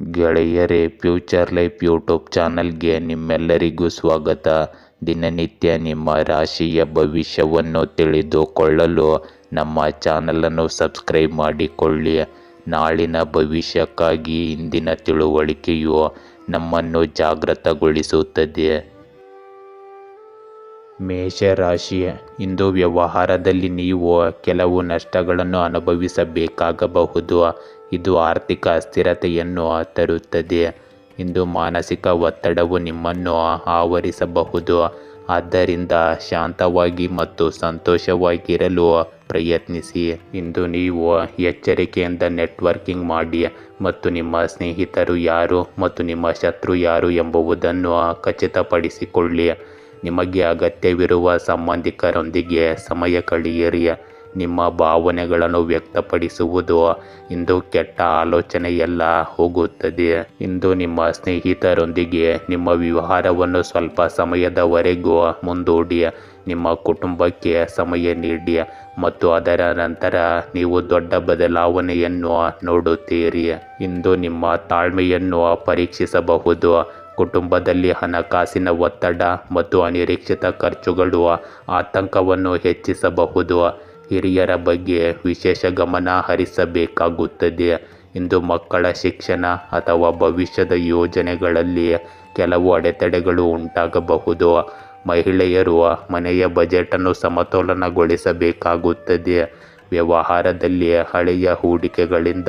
ಗೆಳೆಯರೇ, future life YouTube ಚಾನಲ್ಗೆ ನಿಮ್ಮೆಲ್ಲರಿಗೂ ಸ್ವಾಗತ. ದಿನನಿತ್ಯ ನಿಮ್ಮ ರಾಶಿಯ ಭವಿಷ್ಯವನ್ನು ತಿಳಿದುಕೊಳ್ಳಲು ನಮ್ಮ ಚಾನಲನ್ನು ಸಬ್ಸ್ಕ್ರೈಬ್ ಮಾಡಿಕೊಳ್ಳಿ. ನಾಳಿನ ಭವಿಷ್ಯಕ್ಕಾಗಿ ಇಂದಿನ ತಿಳುವಳಿಕೆಯು ನಮ್ಮನ್ನು ಜಾಗೃತಗೊಳಿಸುತ್ತದೆ. ಮೇಷರಾಶಿ, ಇಂದು ವ್ಯವಹಾರದಲ್ಲಿ ನೀವು ಕೆಲವು ನಷ್ಟಗಳನ್ನು ಅನುಭವಿಸಬೇಕಾಗಬಹುದು. ಇದು ಆರ್ಥಿಕ ಅಸ್ಥಿರತೆಯನ್ನು ತರುತ್ತದೆ. ಇಂದು ಮಾನಸಿಕ ಒತ್ತಡವು ನಿಮ್ಮನ್ನು ಆವರಿಸಬಹುದು. ಆದ್ದರಿಂದ ಶಾಂತವಾಗಿ ಮತ್ತು ಸಂತೋಷವಾಗಿರಲು ಪ್ರಯತ್ನಿಸಿ. ಇಂದು ನೀವು ಎಚ್ಚರಿಕೆಯಿಂದ ನೆಟ್ವರ್ಕಿಂಗ್ ಮಾಡಿ ಮತ್ತು ನಿಮ್ಮ ಸ್ನೇಹಿತರು ಯಾರು ಮತ್ತು ನಿಮ್ಮ ಶತ್ರು ಯಾರು ಎಂಬುದನ್ನು ಖಚಿತಪಡಿಸಿಕೊಳ್ಳಿ. ನಿಮಗೆ ಅಗತ್ಯವಿರುವ ಸಂಬಂಧಿಕರೊಂದಿಗೆ ಸಮಯ ಕಳೆಯಿರಿ. ನಿಮ್ಮ ಭಾವನೆಗಳನ್ನು ವ್ಯಕ್ತಪಡಿಸುವುದು ಇಂದು ಕೆಟ್ಟ ಆಲೋಚನೆಯಲ್ಲ ಹೋಗುತ್ತದೆ. ಇಂದು ನಿಮ್ಮ ಸ್ನೇಹಿತರೊಂದಿಗೆ ನಿಮ್ಮ ವ್ಯವಹಾರವನ್ನು ಸ್ವಲ್ಪ ಸಮಯದವರೆಗೂ ಮುಂದೂಡಿ. ನಿಮ್ಮ ಕುಟುಂಬಕ್ಕೆ ಸಮಯ ನೀಡಿ ಮತ್ತು ಅದರ ನಂತರ ನೀವು ದೊಡ್ಡ ಬದಲಾವಣೆಯನ್ನು ನೋಡುತ್ತೀರಿ. ಇಂದು ನಿಮ್ಮ ತಾಳ್ಮೆಯನ್ನು ಪರೀಕ್ಷಿಸಬಹುದು. ಕುಟುಂಬದಲ್ಲಿ ಹಣಕಾಸಿನ ಒತ್ತಡ ಮತ್ತು ಅನಿರೀಕ್ಷಿತ ಖರ್ಚುಗಳು ಆತಂಕವನ್ನು ಹೆಚ್ಚಿಸಬಹುದು. ಹಿರಿಯರ ಬಗ್ಗೆ ವಿಶೇಷ ಗಮನ ಹರಿಸಬೇಕಾಗುತ್ತದೆ. ಇಂದು ಮಕ್ಕಳ ಶಿಕ್ಷಣ ಅಥವಾ ಭವಿಷ್ಯದ ಯೋಜನೆಗಳಲ್ಲಿ ಕೆಲವು ಅಡೆತಡೆಗಳು ಉಂಟಾಗಬಹುದು. ಮಹಿಳೆಯರು ಮನೆಯ ಬಜೆಟನ್ನು ಸಮತೋಲನಗೊಳಿಸಬೇಕಾಗುತ್ತದೆ. ವ್ಯವಹಾರದಲ್ಲಿ ಹಳೆಯ ಹೂಡಿಕೆಗಳಿಂದ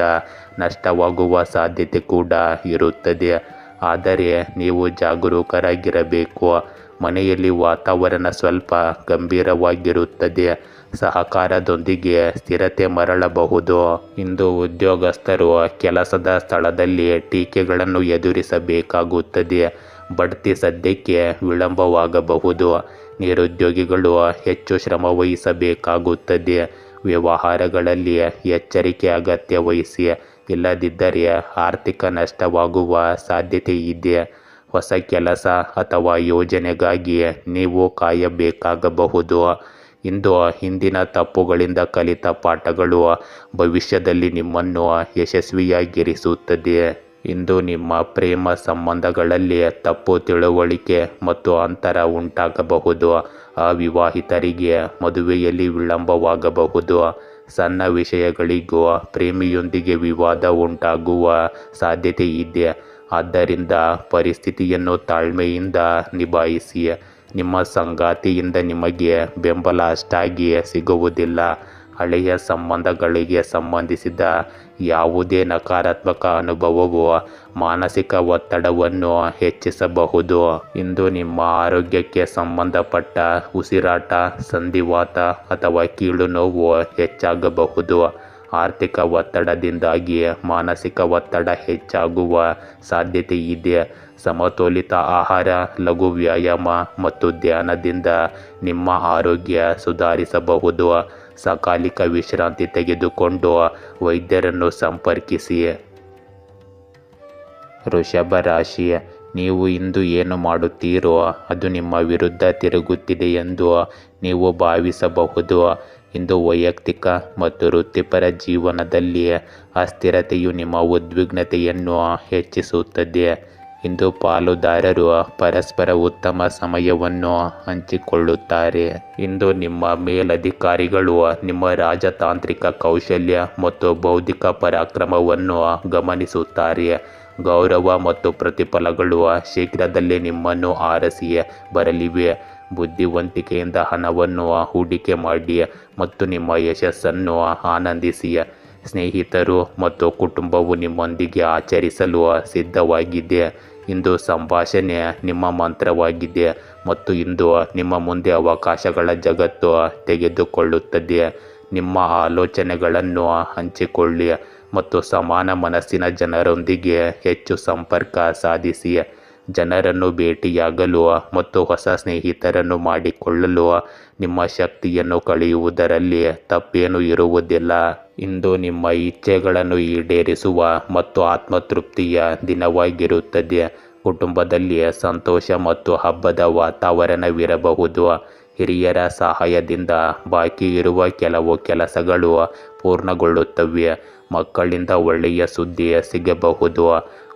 ನಷ್ಟವಾಗುವ ಸಾಧ್ಯತೆ ಕೂಡ ಇರುತ್ತದೆ. ಆದರೆ ನೀವು ಜಾಗರೂಕರಾಗಿರಬೇಕು. ಮನೆಯಲ್ಲಿ ವಾತಾವರಣ ಸ್ವಲ್ಪ ಗಂಭೀರವಾಗಿರುತ್ತದೆ. ಸಹಕಾರದೊಂದಿಗೆ ಸ್ಥಿರತೆ ಮರಳಬಹುದು. ಇಂದು ಉದ್ಯೋಗಸ್ಥರು ಕೆಲಸದ ಸ್ಥಳದಲ್ಲಿ ಟೀಕೆಗಳನ್ನು ಎದುರಿಸಬೇಕಾಗುತ್ತದೆ. ಬಡ್ತಿ ಸದ್ಯಕ್ಕೆ ವಿಳಂಬವಾಗಬಹುದು. ನಿರುದ್ಯೋಗಿಗಳು ಹೆಚ್ಚು ಶ್ರಮವಹಿಸಬೇಕಾಗುತ್ತದೆ. ವ್ಯವಹಾರಗಳಲ್ಲಿ ಎಚ್ಚರಿಕೆ ಅಗತ್ಯ ವಹಿಸಿ. ಇಲ್ಲದಿದ್ದರೆ ಆರ್ಥಿಕ ನಷ್ಟವಾಗುವ ಸಾಧ್ಯತೆ ಇದೆ. ಹೊಸ ಕೆಲಸ ಅಥವಾ ಯೋಜನೆಗಾಗಿ ನೀವು ಕಾಯಬೇಕಾಗಬಹುದು. ಇಂದು ಹಿಂದಿನ ತಪ್ಪುಗಳಿಂದ ಕಲಿತ ಪಾಠಗಳು ಭವಿಷ್ಯದಲ್ಲಿ ನಿಮ್ಮನ್ನು ಯಶಸ್ವಿಯಾಗಿರಿಸುತ್ತದೆ. ಇಂದು ನಿಮ್ಮ ಪ್ರೇಮ ಸಂಬಂಧಗಳಲ್ಲಿ ತಪ್ಪು ತಿಳುವಳಿಕೆ ಮತ್ತು ಅಂತರ ಉಂಟಾಗಬಹುದು. ಅವಿವಾಹಿತರಿಗೆ ಮದುವೆಯಲ್ಲಿ ವಿಳಂಬವಾಗಬಹುದು. ಸಣ್ಣ ವಿಷಯಗಳಿಗೂ ಪ್ರೇಮಿಯೊಂದಿಗೆ ವಿವಾದ ಉಂಟಾಗುವ ಸಾಧ್ಯತೆ ಇದೆ. ಆದ್ದರಿಂದ ಪರಿಸ್ಥಿತಿಯನ್ನು ತಾಳ್ಮೆಯಿಂದ ನಿಭಾಯಿಸಿ. ನಿಮ್ಮ ಸಂಗಾತಿಯಿಂದ ನಿಮಗೆ ಬೆಂಬಲ ಅಷ್ಟಾಗಿ ಸಿಗುವುದಿಲ್ಲ. ಹಳೆಯ ಸಂಬಂಧಗಳಿಗೆ ಸಂಬಂಧಿಸಿದ ಯಾವುದೇ ನಕಾರಾತ್ಮಕ ಅನುಭವವು ಮಾನಸಿಕ ಒತ್ತಡವನ್ನು ಹೆಚ್ಚಿಸಬಹುದು. ಇಂದು ನಿಮ್ಮ ಆರೋಗ್ಯಕ್ಕೆ ಸಂಬಂಧಪಟ್ಟ ಉಸಿರಾಟ, ಸಂಧಿವಾತ ಅಥವಾ ಕೀಲು ನೋವು ಹೆಚ್ಚಾಗಬಹುದು. ಆರ್ಥಿಕ ಒತ್ತಡದಿಂದಾಗಿ ಮಾನಸಿಕ ಒತ್ತಡ ಹೆಚ್ಚಾಗುವ ಸಾಧ್ಯತೆ ಇದೆ. ಸಮತೋಲಿತ ಆಹಾರ, ಲಘು ವ್ಯಾಯಾಮ ಮತ್ತು ಧ್ಯಾನದಿಂದ ನಿಮ್ಮ ಆರೋಗ್ಯ ಸುಧಾರಿಸಬಹುದು. ಸಕಾಲಿಕ ವಿಶ್ರಾಂತಿ ತೆಗೆದುಕೊಂಡು ವೈದ್ಯರನ್ನು ಸಂಪರ್ಕಿಸಿ. ವೃಷಭ ರಾಶಿ, ನೀವು ಇಂದು ಏನು ಮಾಡುತ್ತೀರೋ ಅದು ನಿಮ್ಮ ವಿರುದ್ಧ ತಿರುಗುತ್ತಿದೆ ಎಂದು ನೀವು ಭಾವಿಸಬಹುದು. ಇಂದು ವೈಯಕ್ತಿಕ ಮತ್ತು ವೃತ್ತಿಪರ ಜೀವನದಲ್ಲಿ ಅಸ್ಥಿರತೆಯು ನಿಮ್ಮ ಉದ್ವಿಗ್ನತೆಯನ್ನು ಹೆಚ್ಚಿಸುತ್ತದೆ. ಇಂದು ಪಾಲುದಾರರು ಪರಸ್ಪರ ಉತ್ತಮ ಸಮಯವನ್ನು ಹಂಚಿಕೊಳ್ಳುತ್ತಾರೆ. ಇಂದು ನಿಮ್ಮ ಮೇಲಧಿಕಾರಿಗಳು ನಿಮ್ಮ ರಾಜತಾಂತ್ರಿಕ ಕೌಶಲ್ಯ ಮತ್ತು ಬೌದ್ಧಿಕ ಪರಾಕ್ರಮವನ್ನು ಗಮನಿಸುತ್ತಾರೆ. ಗೌರವ ಮತ್ತು ಪ್ರತಿಫಲಗಳು ಶೀಘ್ರದಲ್ಲೇ ನಿಮ್ಮನ್ನು ಆರಿಸಿ ಬರಲಿವೆ. ಬುದ್ಧಿವಂತಿಕೆಯಿಂದ ಹಣವನ್ನು ಹೂಡಿಕೆ ಮಾಡಿ ಮತ್ತು ನಿಮ್ಮ ಯಶಸ್ಸನ್ನು ಆನಂದಿಸಿ. ಸ್ನೇಹಿತರು ಮತ್ತು ಕುಟುಂಬವು ನಿಮ್ಮೊಂದಿಗೆ ಆಚರಿಸಲು ಸಿದ್ಧವಾಗಿದೆ. ಇಂದು ಸಂಭಾಷಣೆ ನಿಮ್ಮ ಮಂತ್ರವಾಗಿದೆ ಮತ್ತು ಇಂದು ನಿಮ್ಮ ಮುಂದೆ ಅವಕಾಶಗಳ ಜಗತ್ತು ತೆಗೆದುಕೊಳ್ಳುತ್ತದೆ. ನಿಮ್ಮ ಆಲೋಚನೆಗಳನ್ನು ಹಂಚಿಕೊಳ್ಳಿ ಮತ್ತು ಸಮಾನ ಮನಸ್ಸಿನ ಜನರೊಂದಿಗೆ ಹೆಚ್ಚು ಸಂಪರ್ಕ ಸಾಧಿಸಿ. ಜನರನ್ನು ಭೇಟಿಯಾಗಲು ಮತ್ತು ಹೊಸ ಸ್ನೇಹಿತರನ್ನು ಮಾಡಿಕೊಳ್ಳಲು ನಿಮ್ಮ ಶಕ್ತಿಯನ್ನು ಕಳೆಯುವುದರಲ್ಲಿ ತಪ್ಪೇನೂ ಇರುವುದಿಲ್ಲ. ಇಂದು ನಿಮ್ಮ ಇಚ್ಛೆಗಳನ್ನು ಈಡೇರಿಸುವ ಮತ್ತು ಆತ್ಮತೃಪ್ತಿಯ ದಿನವಾಗಿರುತ್ತದೆ. ಕುಟುಂಬದಲ್ಲಿ ಸಂತೋಷ ಮತ್ತು ಹಬ್ಬದ ವಾತಾವರಣವಿರಬಹುದು. ಹಿರಿಯರ ಸಹಾಯದಿಂದ ಬಾಕಿ ಇರುವ ಕೆಲವು ಕೆಲಸಗಳು ಪೂರ್ಣಗೊಳ್ಳುತ್ತವೆ ಮಕ್ಕಳಿಂದ ಒಳ್ಳೆಯ ಸುದ್ದಿ ಸಿಗಬಹುದು.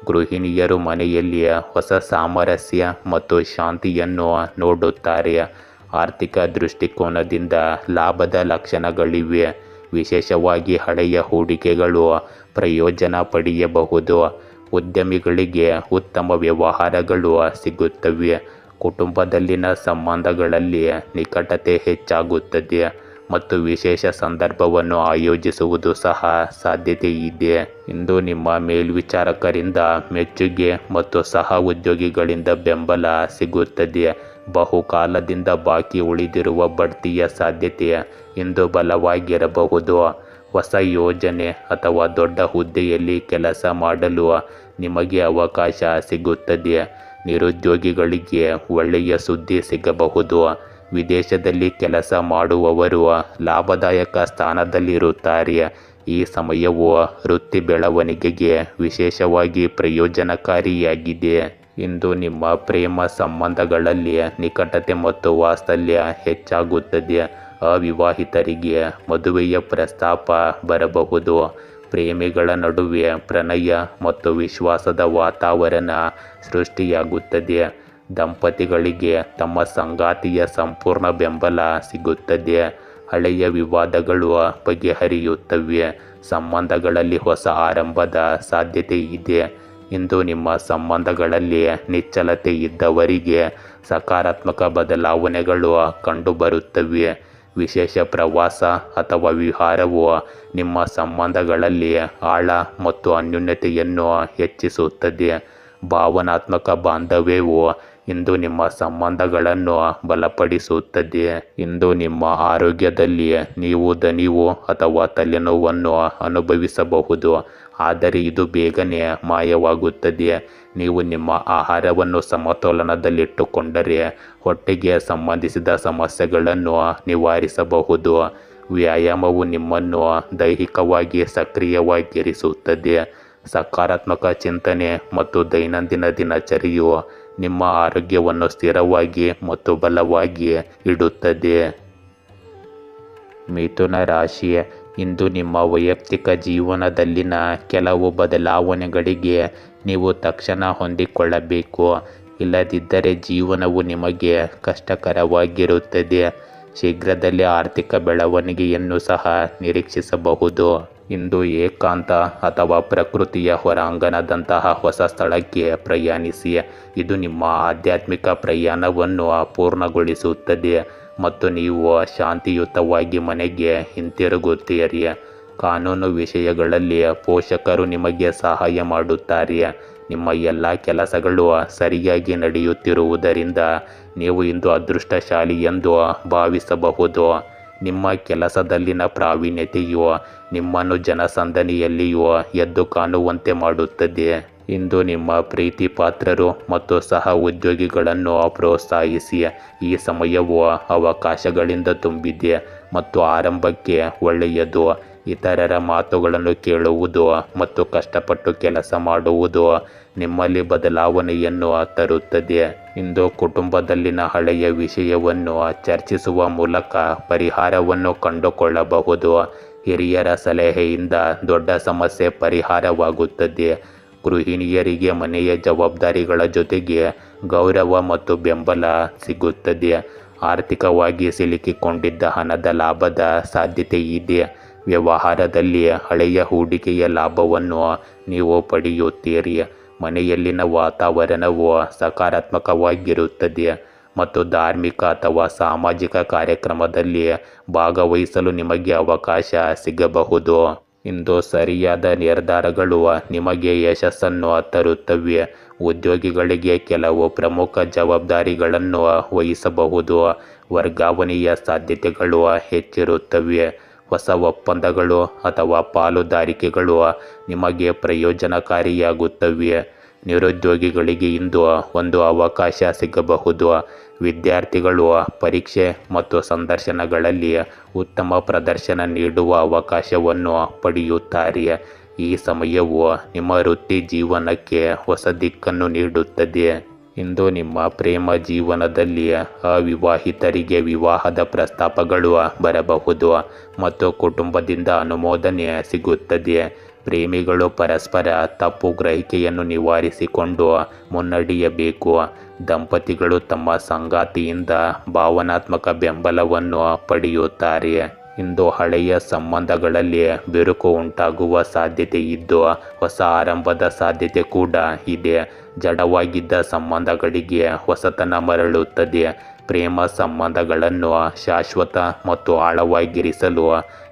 ಗೃಹಿಣಿಯರು ಮನೆಯಲ್ಲಿ ಹೊಸ ಸಾಮರಸ್ಯ ಮತ್ತು ಶಾಂತಿಯನ್ನು ನೋಡುತ್ತಾರೆ. ಆರ್ಥಿಕ ದೃಷ್ಟಿಕೋನದಿಂದ ಲಾಭದ ಲಕ್ಷಣಗಳಿವೆ. ವಿಶೇಷವಾಗಿ ಹಳೆಯ ಹೂಡಿಕೆಗಳು ಪ್ರಯೋಜನ ಪಡೆಯಬಹುದು. ಉದ್ಯಮಿಗಳಿಗೆ ಉತ್ತಮ ವ್ಯವಹಾರಗಳು ಸಿಗುತ್ತವೆ. ಕುಟುಂಬದಲ್ಲಿನ ಸಂಬಂಧಗಳಲ್ಲಿ ನಿಕಟತೆ ಹೆಚ್ಚಾಗುತ್ತದೆ ಮತ್ತು ವಿಶೇಷ ಸಂದರ್ಭವನ್ನು ಆಯೋಜಿಸುವುದು ಸಹ ಸಾಧ್ಯತೆ ಇದೆ. ಇಂದು ನಿಮ್ಮ ಮೇಲ್ವಿಚಾರಕರಿಂದ ಮೆಚ್ಚುಗೆ ಮತ್ತು ಸಹ ಉದ್ಯೋಗಿಗಳಿಂದ ಬೆಂಬಲ ಸಿಗುತ್ತದೆ. ಬಹುಕಾಲದಿಂದ ಬಾಕಿ ಉಳಿದಿರುವ ಬಡ್ತಿಯ ಸಾಧ್ಯತೆ ಇಂದು ಬಲವಾಗಿರಬಹುದು. ಹೊಸ ಯೋಜನೆ ಅಥವಾ ದೊಡ್ಡ ಹುದ್ದೆಯಲ್ಲಿ ಕೆಲಸ ಮಾಡಲು ನಿಮಗೆ ಅವಕಾಶ ಸಿಗುತ್ತದೆ. ನಿರುದ್ಯೋಗಿಗಳಿಗೆ ಒಳ್ಳೆಯ ಸುದ್ದಿ ಸಿಗಬಹುದು. ವಿದೇಶದಲ್ಲಿ ಕೆಲಸ ಮಾಡುವವರು ಲಾಭದಾಯಕ ಸ್ಥಾನದಲ್ಲಿರುತ್ತಾರೆ. ಈ ಸಮಯವು ವೃತ್ತಿ ಬೆಳವಣಿಗೆಗೆ ವಿಶೇಷವಾಗಿ ಪ್ರಯೋಜನಕಾರಿಯಾಗಿದೆ. ಇಂದು ನಿಮ್ಮ ಪ್ರೇಮ ಸಂಬಂಧಗಳಲ್ಲಿ ನಿಕಟತೆ ಮತ್ತು ವಾತ್ಸಲ್ಯ ಹೆಚ್ಚಾಗುತ್ತದೆ. ಅವಿವಾಹಿತರಿಗೆ ಮದುವೆಯ ಪ್ರಸ್ತಾಪ ಬರಬಹುದು. ಪ್ರೇಮಿಗಳ ನಡುವೆ ಪ್ರಣಯ ಮತ್ತು ವಿಶ್ವಾಸದ ವಾತಾವರಣ ಸೃಷ್ಟಿಯಾಗುತ್ತದೆ. ದಂಪತಿಗಳಿಗೆ ತಮ್ಮ ಸಂಗಾತಿಯ ಸಂಪೂರ್ಣ ಬೆಂಬಲ ಸಿಗುತ್ತದೆ. ಹಳೆಯ ವಿವಾದಗಳು ಬಗೆಹರಿಯುತ್ತವೆ. ಸಂಬಂಧಗಳಲ್ಲಿ ಹೊಸ ಆರಂಭದ ಸಾಧ್ಯತೆ ಇದೆ. ಇಂದು ನಿಮ್ಮ ಸಂಬಂಧಗಳಲ್ಲಿ ನಿಶ್ಚಲತೆ ಇದ್ದವರಿಗೆ ಸಕಾರಾತ್ಮಕ ಬದಲಾವಣೆಗಳು ಕಂಡುಬರುತ್ತವೆ. ವಿಶೇಷ ಪ್ರವಾಸ ಅಥವಾ ವಿಹಾರವು ನಿಮ್ಮ ಸಂಬಂಧಗಳಲ್ಲಿ ಆಳ ಮತ್ತು ಅನ್ಯೋನ್ಯತೆಯನ್ನು ಹೆಚ್ಚಿಸುತ್ತದೆ. ಭಾವನಾತ್ಮಕ ಬಾಂಧವ್ಯವು ಇಂದು ನಿಮ್ಮ ಸಂಬಂಧಗಳನ್ನು ಬಲಪಡಿಸುತ್ತದೆ. ಇಂದು ನಿಮ್ಮ ಆರೋಗ್ಯದಲ್ಲಿ ನೀವು ದಣಿವು ಅಥವಾ ತಲೆನೋವನ್ನು ಅನುಭವಿಸಬಹುದು, ಆದರೆ ಇದು ಬೇಗನೆ ಮಾಯವಾಗುತ್ತದೆ. ನೀವು ನಿಮ್ಮ ಆಹಾರವನ್ನು ಸಮತೋಲನದಲ್ಲಿಟ್ಟುಕೊಂಡರೆ ಹೊಟ್ಟೆಗೆ ಸಂಬಂಧಿಸಿದ ಸಮಸ್ಯೆಗಳನ್ನು ನಿವಾರಿಸಬಹುದು. ವ್ಯಾಯಾಮವು ನಿಮ್ಮನ್ನು ದೈಹಿಕವಾಗಿ ಸಕ್ರಿಯವಾಗಿರಿಸುತ್ತದೆ. ಸಕಾರಾತ್ಮಕ ಚಿಂತನೆ ಮತ್ತು ದೈನಂದಿನ ದಿನಚರಿಯು ನಿಮ್ಮ ಆರೋಗ್ಯವನ್ನು ಸ್ಥಿರವಾಗಿ ಮತ್ತು ಬಲವಾಗಿ ಇಡುತ್ತದೆ. ಮಿಥುನ ರಾಶಿ, ಇಂದು ನಿಮ್ಮ ವೈಯಕ್ತಿಕ ಜೀವನದಲ್ಲಿನ ಕೆಲವು ಬದಲಾವಣೆಗಳಿಗೆ ನೀವು ತಕ್ಷಣ ಹೊಂದಿಕೊಳ್ಳಬೇಕು. ಇಲ್ಲದಿದ್ದರೆ ಜೀವನವು ನಿಮಗೆ ಕಷ್ಟಕರವಾಗಿರುತ್ತದೆ. ಶೀಘ್ರದಲ್ಲೇ ಆರ್ಥಿಕ ಬೆಳವಣಿಗೆಯನ್ನು ಸಹ ನಿರೀಕ್ಷಿಸಬಹುದು. ಇಂದು ಏಕಾಂತ ಅಥವಾ ಪ್ರಕೃತಿಯ ಹೊರಾಂಗಣದಂತಹ ಹೊಸ ಸ್ಥಳಕ್ಕೆ ಪ್ರಯಾಣಿಸಿ. ಇದು ನಿಮ್ಮ ಆಧ್ಯಾತ್ಮಿಕ ಪ್ರಯಾಣವನ್ನು ಪೂರ್ಣಗೊಳಿಸುತ್ತದೆ ಮತ್ತು ನೀವು ಶಾಂತಿಯುತವಾಗಿ ಮನೆಗೆ ಹಿಂತಿರುಗುತ್ತೀರಿ. ಕಾನೂನು ವಿಷಯಗಳಲ್ಲಿ ಪೋಷಕರು ನಿಮಗೆ ಸಹಾಯ ಮಾಡುತ್ತಾರೆ. ನಿಮ್ಮ ಎಲ್ಲ ಕೆಲಸಗಳು ಸರಿಯಾಗಿ ನಡೆಯುತ್ತಿರುವುದರಿಂದ ನೀವು ಇಂದು ಅದೃಷ್ಟಶಾಲಿ ಎಂದು ಭಾವಿಸಬಹುದು. ನಿಮ್ಮ ಕೆಲಸದಲ್ಲಿನ ಪ್ರಾವೀಣ್ಯತೆಯು ನಿಮ್ಮನ್ನು ಜನಸಂದಣಿಯಲ್ಲಿಯೂ ಎದ್ದು ಕಾಣುವಂತೆ ಮಾಡುತ್ತದೆ. ಇಂದು ನಿಮ್ಮ ಪ್ರೀತಿ ಪಾತ್ರರು ಮತ್ತು ಸಹ ಉದ್ಯೋಗಿಗಳನ್ನು ಪ್ರೋತ್ಸಾಹಿಸಿ. ಈ ಸಮಯವು ಅವಕಾಶಗಳಿಂದ ತುಂಬಿದೆ ಮತ್ತು ಆರಂಭಕ್ಕೆ ಒಳ್ಳೆಯದು. ಇತರರ ಮಾತುಗಳನ್ನು ಕೇಳುವುದು ಮತ್ತು ಕಷ್ಟಪಟ್ಟು ಕೆಲಸ ಮಾಡುವುದು ನಿಮ್ಮಲ್ಲಿ ಬದಲಾವಣೆಯನ್ನು ತರುತ್ತದೆ. ಇಂದು ಕುಟುಂಬದಲ್ಲಿನ ಹಳೆಯ ವಿಷಯವನ್ನು ಚರ್ಚಿಸುವ ಮೂಲಕ ಪರಿಹಾರವನ್ನು ಕಂಡುಕೊಳ್ಳಬಹುದು. ಹಿರಿಯರ ಸಲಹೆಯಿಂದ ದೊಡ್ಡ ಸಮಸ್ಯೆ ಪರಿಹಾರವಾಗುತ್ತದೆ. ಗೃಹಿಣಿಯರಿಗೆ ಮನೆಯ ಜವಾಬ್ದಾರಿಗಳ ಜೊತೆಗೆ ಗೌರವ ಮತ್ತು ಬೆಂಬಲ ಸಿಗುತ್ತದೆ. ಆರ್ಥಿಕವಾಗಿ ಸಿಲುಕಿಕೊಂಡಿದ್ದ ಹಣದ ಲಾಭದ ಸಾಧ್ಯತೆ ಇದೆ. ವ್ಯವಹಾರದಲ್ಲಿ ಹಳೆಯ ಹೂಡಿಕೆಯ ಲಾಭವನ್ನು ನೀವು ಪಡೆಯುತ್ತೀರಿ. ಮನೆಯಲ್ಲಿನ ವಾತಾವರಣವು ಸಕಾರಾತ್ಮಕವಾಗಿರುತ್ತದೆ ಮತ್ತು ಧಾರ್ಮಿಕ ಅಥವಾ ಸಾಮಾಜಿಕ ಕಾರ್ಯಕ್ರಮದಲ್ಲಿ ಭಾಗವಹಿಸಲು ನಿಮಗೆ ಅವಕಾಶ ಸಿಗಬಹುದು. ಇಂದು ಸರಿಯಾದ ನಿರ್ಧಾರಗಳು ನಿಮಗೆ ಯಶಸ್ಸನ್ನು ತರುತ್ತವೆ. ಉದ್ಯೋಗಿಗಳಿಗೆ ಕೆಲವು ಪ್ರಮುಖ ಜವಾಬ್ದಾರಿಗಳನ್ನು ವಹಿಸಬಹುದು. ವರ್ಗಾವಣೆಯ ಸಾಧ್ಯತೆಗಳು ಹೆಚ್ಚಿರುತ್ತವೆ. ಹೊಸ ಒಪ್ಪಂದಗಳು ಅಥವಾ ಪಾಲುದಾರಿಕೆಗಳು ನಿಮಗೆ ಪ್ರಯೋಜನಕಾರಿಯಾಗುತ್ತವೆ. ನಿರುದ್ಯೋಗಿಗಳಿಗೆ ಇಂದು ಒಂದು ಅವಕಾಶ ಸಿಗಬಹುದು. ವಿದ್ಯಾರ್ಥಿಗಳು ಪರೀಕ್ಷೆ ಮತ್ತು ಸಂದರ್ಶನಗಳಲ್ಲಿ ಉತ್ತಮ ಪ್ರದರ್ಶನ ನೀಡುವ ಅವಕಾಶವನ್ನು ಪಡೆಯುತ್ತಾರೆ. ಈ ಸಮಯವು ನಿಮ್ಮ ವೃತ್ತಿ ಜೀವನಕ್ಕೆ ಹೊಸ ದಿಕ್ಕನ್ನು ನೀಡುತ್ತದೆ. ಇಂದು ನಿಮ್ಮ ಪ್ರೇಮ ಜೀವನದಲ್ಲಿ ಅವಿವಾಹಿತರಿಗೆ ವಿವಾಹದ ಪ್ರಸ್ತಾಪಗಳು ಬರಬಹುದು ಮತ್ತು ಕುಟುಂಬದಿಂದ ಅನುಮೋದನೆ ಸಿಗುತ್ತದೆ. ಪ್ರೇಮಿಗಳು ಪರಸ್ಪರ ತಪ್ಪು ಗ್ರಹಿಕೆಯನ್ನು ನಿವಾರಿಸಿಕೊಂಡು ಮುನ್ನಡೆಯಬೇಕು. ದಂಪತಿಗಳು ತಮ್ಮ ಸಂಗಾತಿಯಿಂದ ಭಾವನಾತ್ಮಕ ಬೆಂಬಲವನ್ನು ಪಡೆಯುತ್ತಾರೆ. ಇಂದು ಹಳೆಯ ಸಂಬಂಧಗಳಲ್ಲಿ ಬಿರುಕು ಉಂಟಾಗುವ ಸಾಧ್ಯತೆ ಇದ್ದು ಹೊಸ ಆರಂಭದ ಸಾಧ್ಯತೆ ಕೂಡ ಇದೆ. ಜಡವಾಗಿದ್ದ ಸಂಬಂಧಗಳಿಗೆ ಹೊಸತನ ಮರಳುತ್ತದೆ. ಪ್ರೇಮ ಸಂಬಂಧಗಳನ್ನು ಶಾಶ್ವತ ಮತ್ತು ಆಳವಾಗಿರಿಸಲು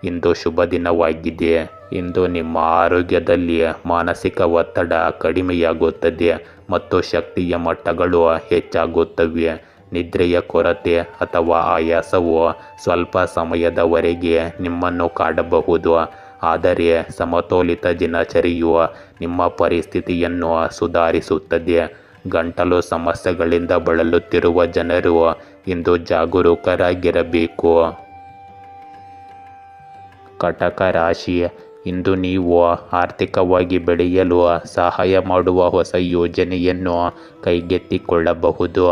ಇಂದು ಶುಭ ದಿನವಾಗಿದೆ. ಇಂದು ನಿಮ್ಮ ಆರೋಗ್ಯದಲ್ಲಿ ಮಾನಸಿಕ ಒತ್ತಡ ಕಡಿಮೆಯಾಗುತ್ತದೆ ಮತ್ತು ಶಕ್ತಿಯ ಮಟ್ಟಗಳು ಹೆಚ್ಚಾಗುತ್ತವೆ. ನಿದ್ರೆಯ ಕೊರತೆ ಅಥವಾ ಆಯಾಸವು ಸ್ವಲ್ಪ ಸಮಯದವರೆಗೆ ನಿಮ್ಮನ್ನು ಕಾಡಬಹುದು, ಆದರೆ ಸಮತೋಲಿತ ದಿನಚರಿಯು ನಿಮ್ಮ ಪರಿಸ್ಥಿತಿಯನ್ನು ಸುಧಾರಿಸುತ್ತದೆ. ಗಂಟಲು ಸಮಸ್ಯೆಗಳಿಂದ ಬಳಲುತ್ತಿರುವ ಜನರು ಇಂದು ಜಾಗರೂಕರಾಗಿರಬೇಕು. ಕಟಕ ರಾಶಿ, ಇಂದು ನೀವು ಆರ್ಥಿಕವಾಗಿ ಬೆಳೆಯಲು ಸಹಾಯ ಮಾಡುವ ಹೊಸ ಯೋಜನೆಯನ್ನು ಕೈಗೆತ್ತಿಕೊಳ್ಳಬಹುದು.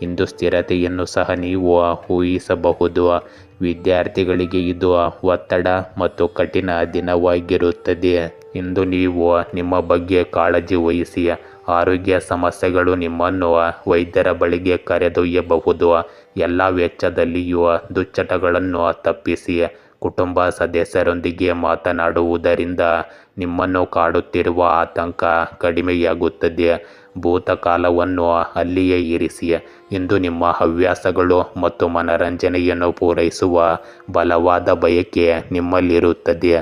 ಇಂದು ಸ್ಥಿರತೆಯನ್ನು ಸಹ ನೀವು ಊಹಿಸಬಹುದು. ವಿದ್ಯಾರ್ಥಿಗಳಿಗೆ ಇದು ಒತ್ತಡ ಮತ್ತು ಕಠಿಣ ದಿನವಾಗಿರುತ್ತದೆ. ಇಂದು ನೀವು ನಿಮ್ಮ ಬಗ್ಗೆ ಕಾಳಜಿ ವಹಿಸಿ. ಆರೋಗ್ಯ ಸಮಸ್ಯೆಗಳು ನಿಮ್ಮನ್ನು ವೈದ್ಯರ ಬಳಿಗೆ ಕರೆದೊಯ್ಯಬಹುದು. ಎಲ್ಲ ವೆಚ್ಚದಲ್ಲಿಯೂ ದುಶ್ಚಟಗಳನ್ನು ತಪ್ಪಿಸಿ. ಕುಟುಂಬ ಸದಸ್ಯರೊಂದಿಗೆ ಮಾತನಾಡುವುದರಿಂದ ನಿಮ್ಮನ್ನು ಕಾಡುತ್ತಿರುವ ಆತಂಕ ಕಡಿಮೆಯಾಗುತ್ತದೆ. ಭೂತಕಾಲವನ್ನು ಅಲ್ಲಿಯೇ ಇರಿಸಿ. ಇಂದು ನಿಮ್ಮ ಹವ್ಯಾಸಗಳು ಮತ್ತು ಮನರಂಜನೆಯನ್ನು ಪೂರೈಸುವ ಬಲವಾದ ಬಯಕೆ ನಿಮ್ಮಲ್ಲಿರುತ್ತದೆ.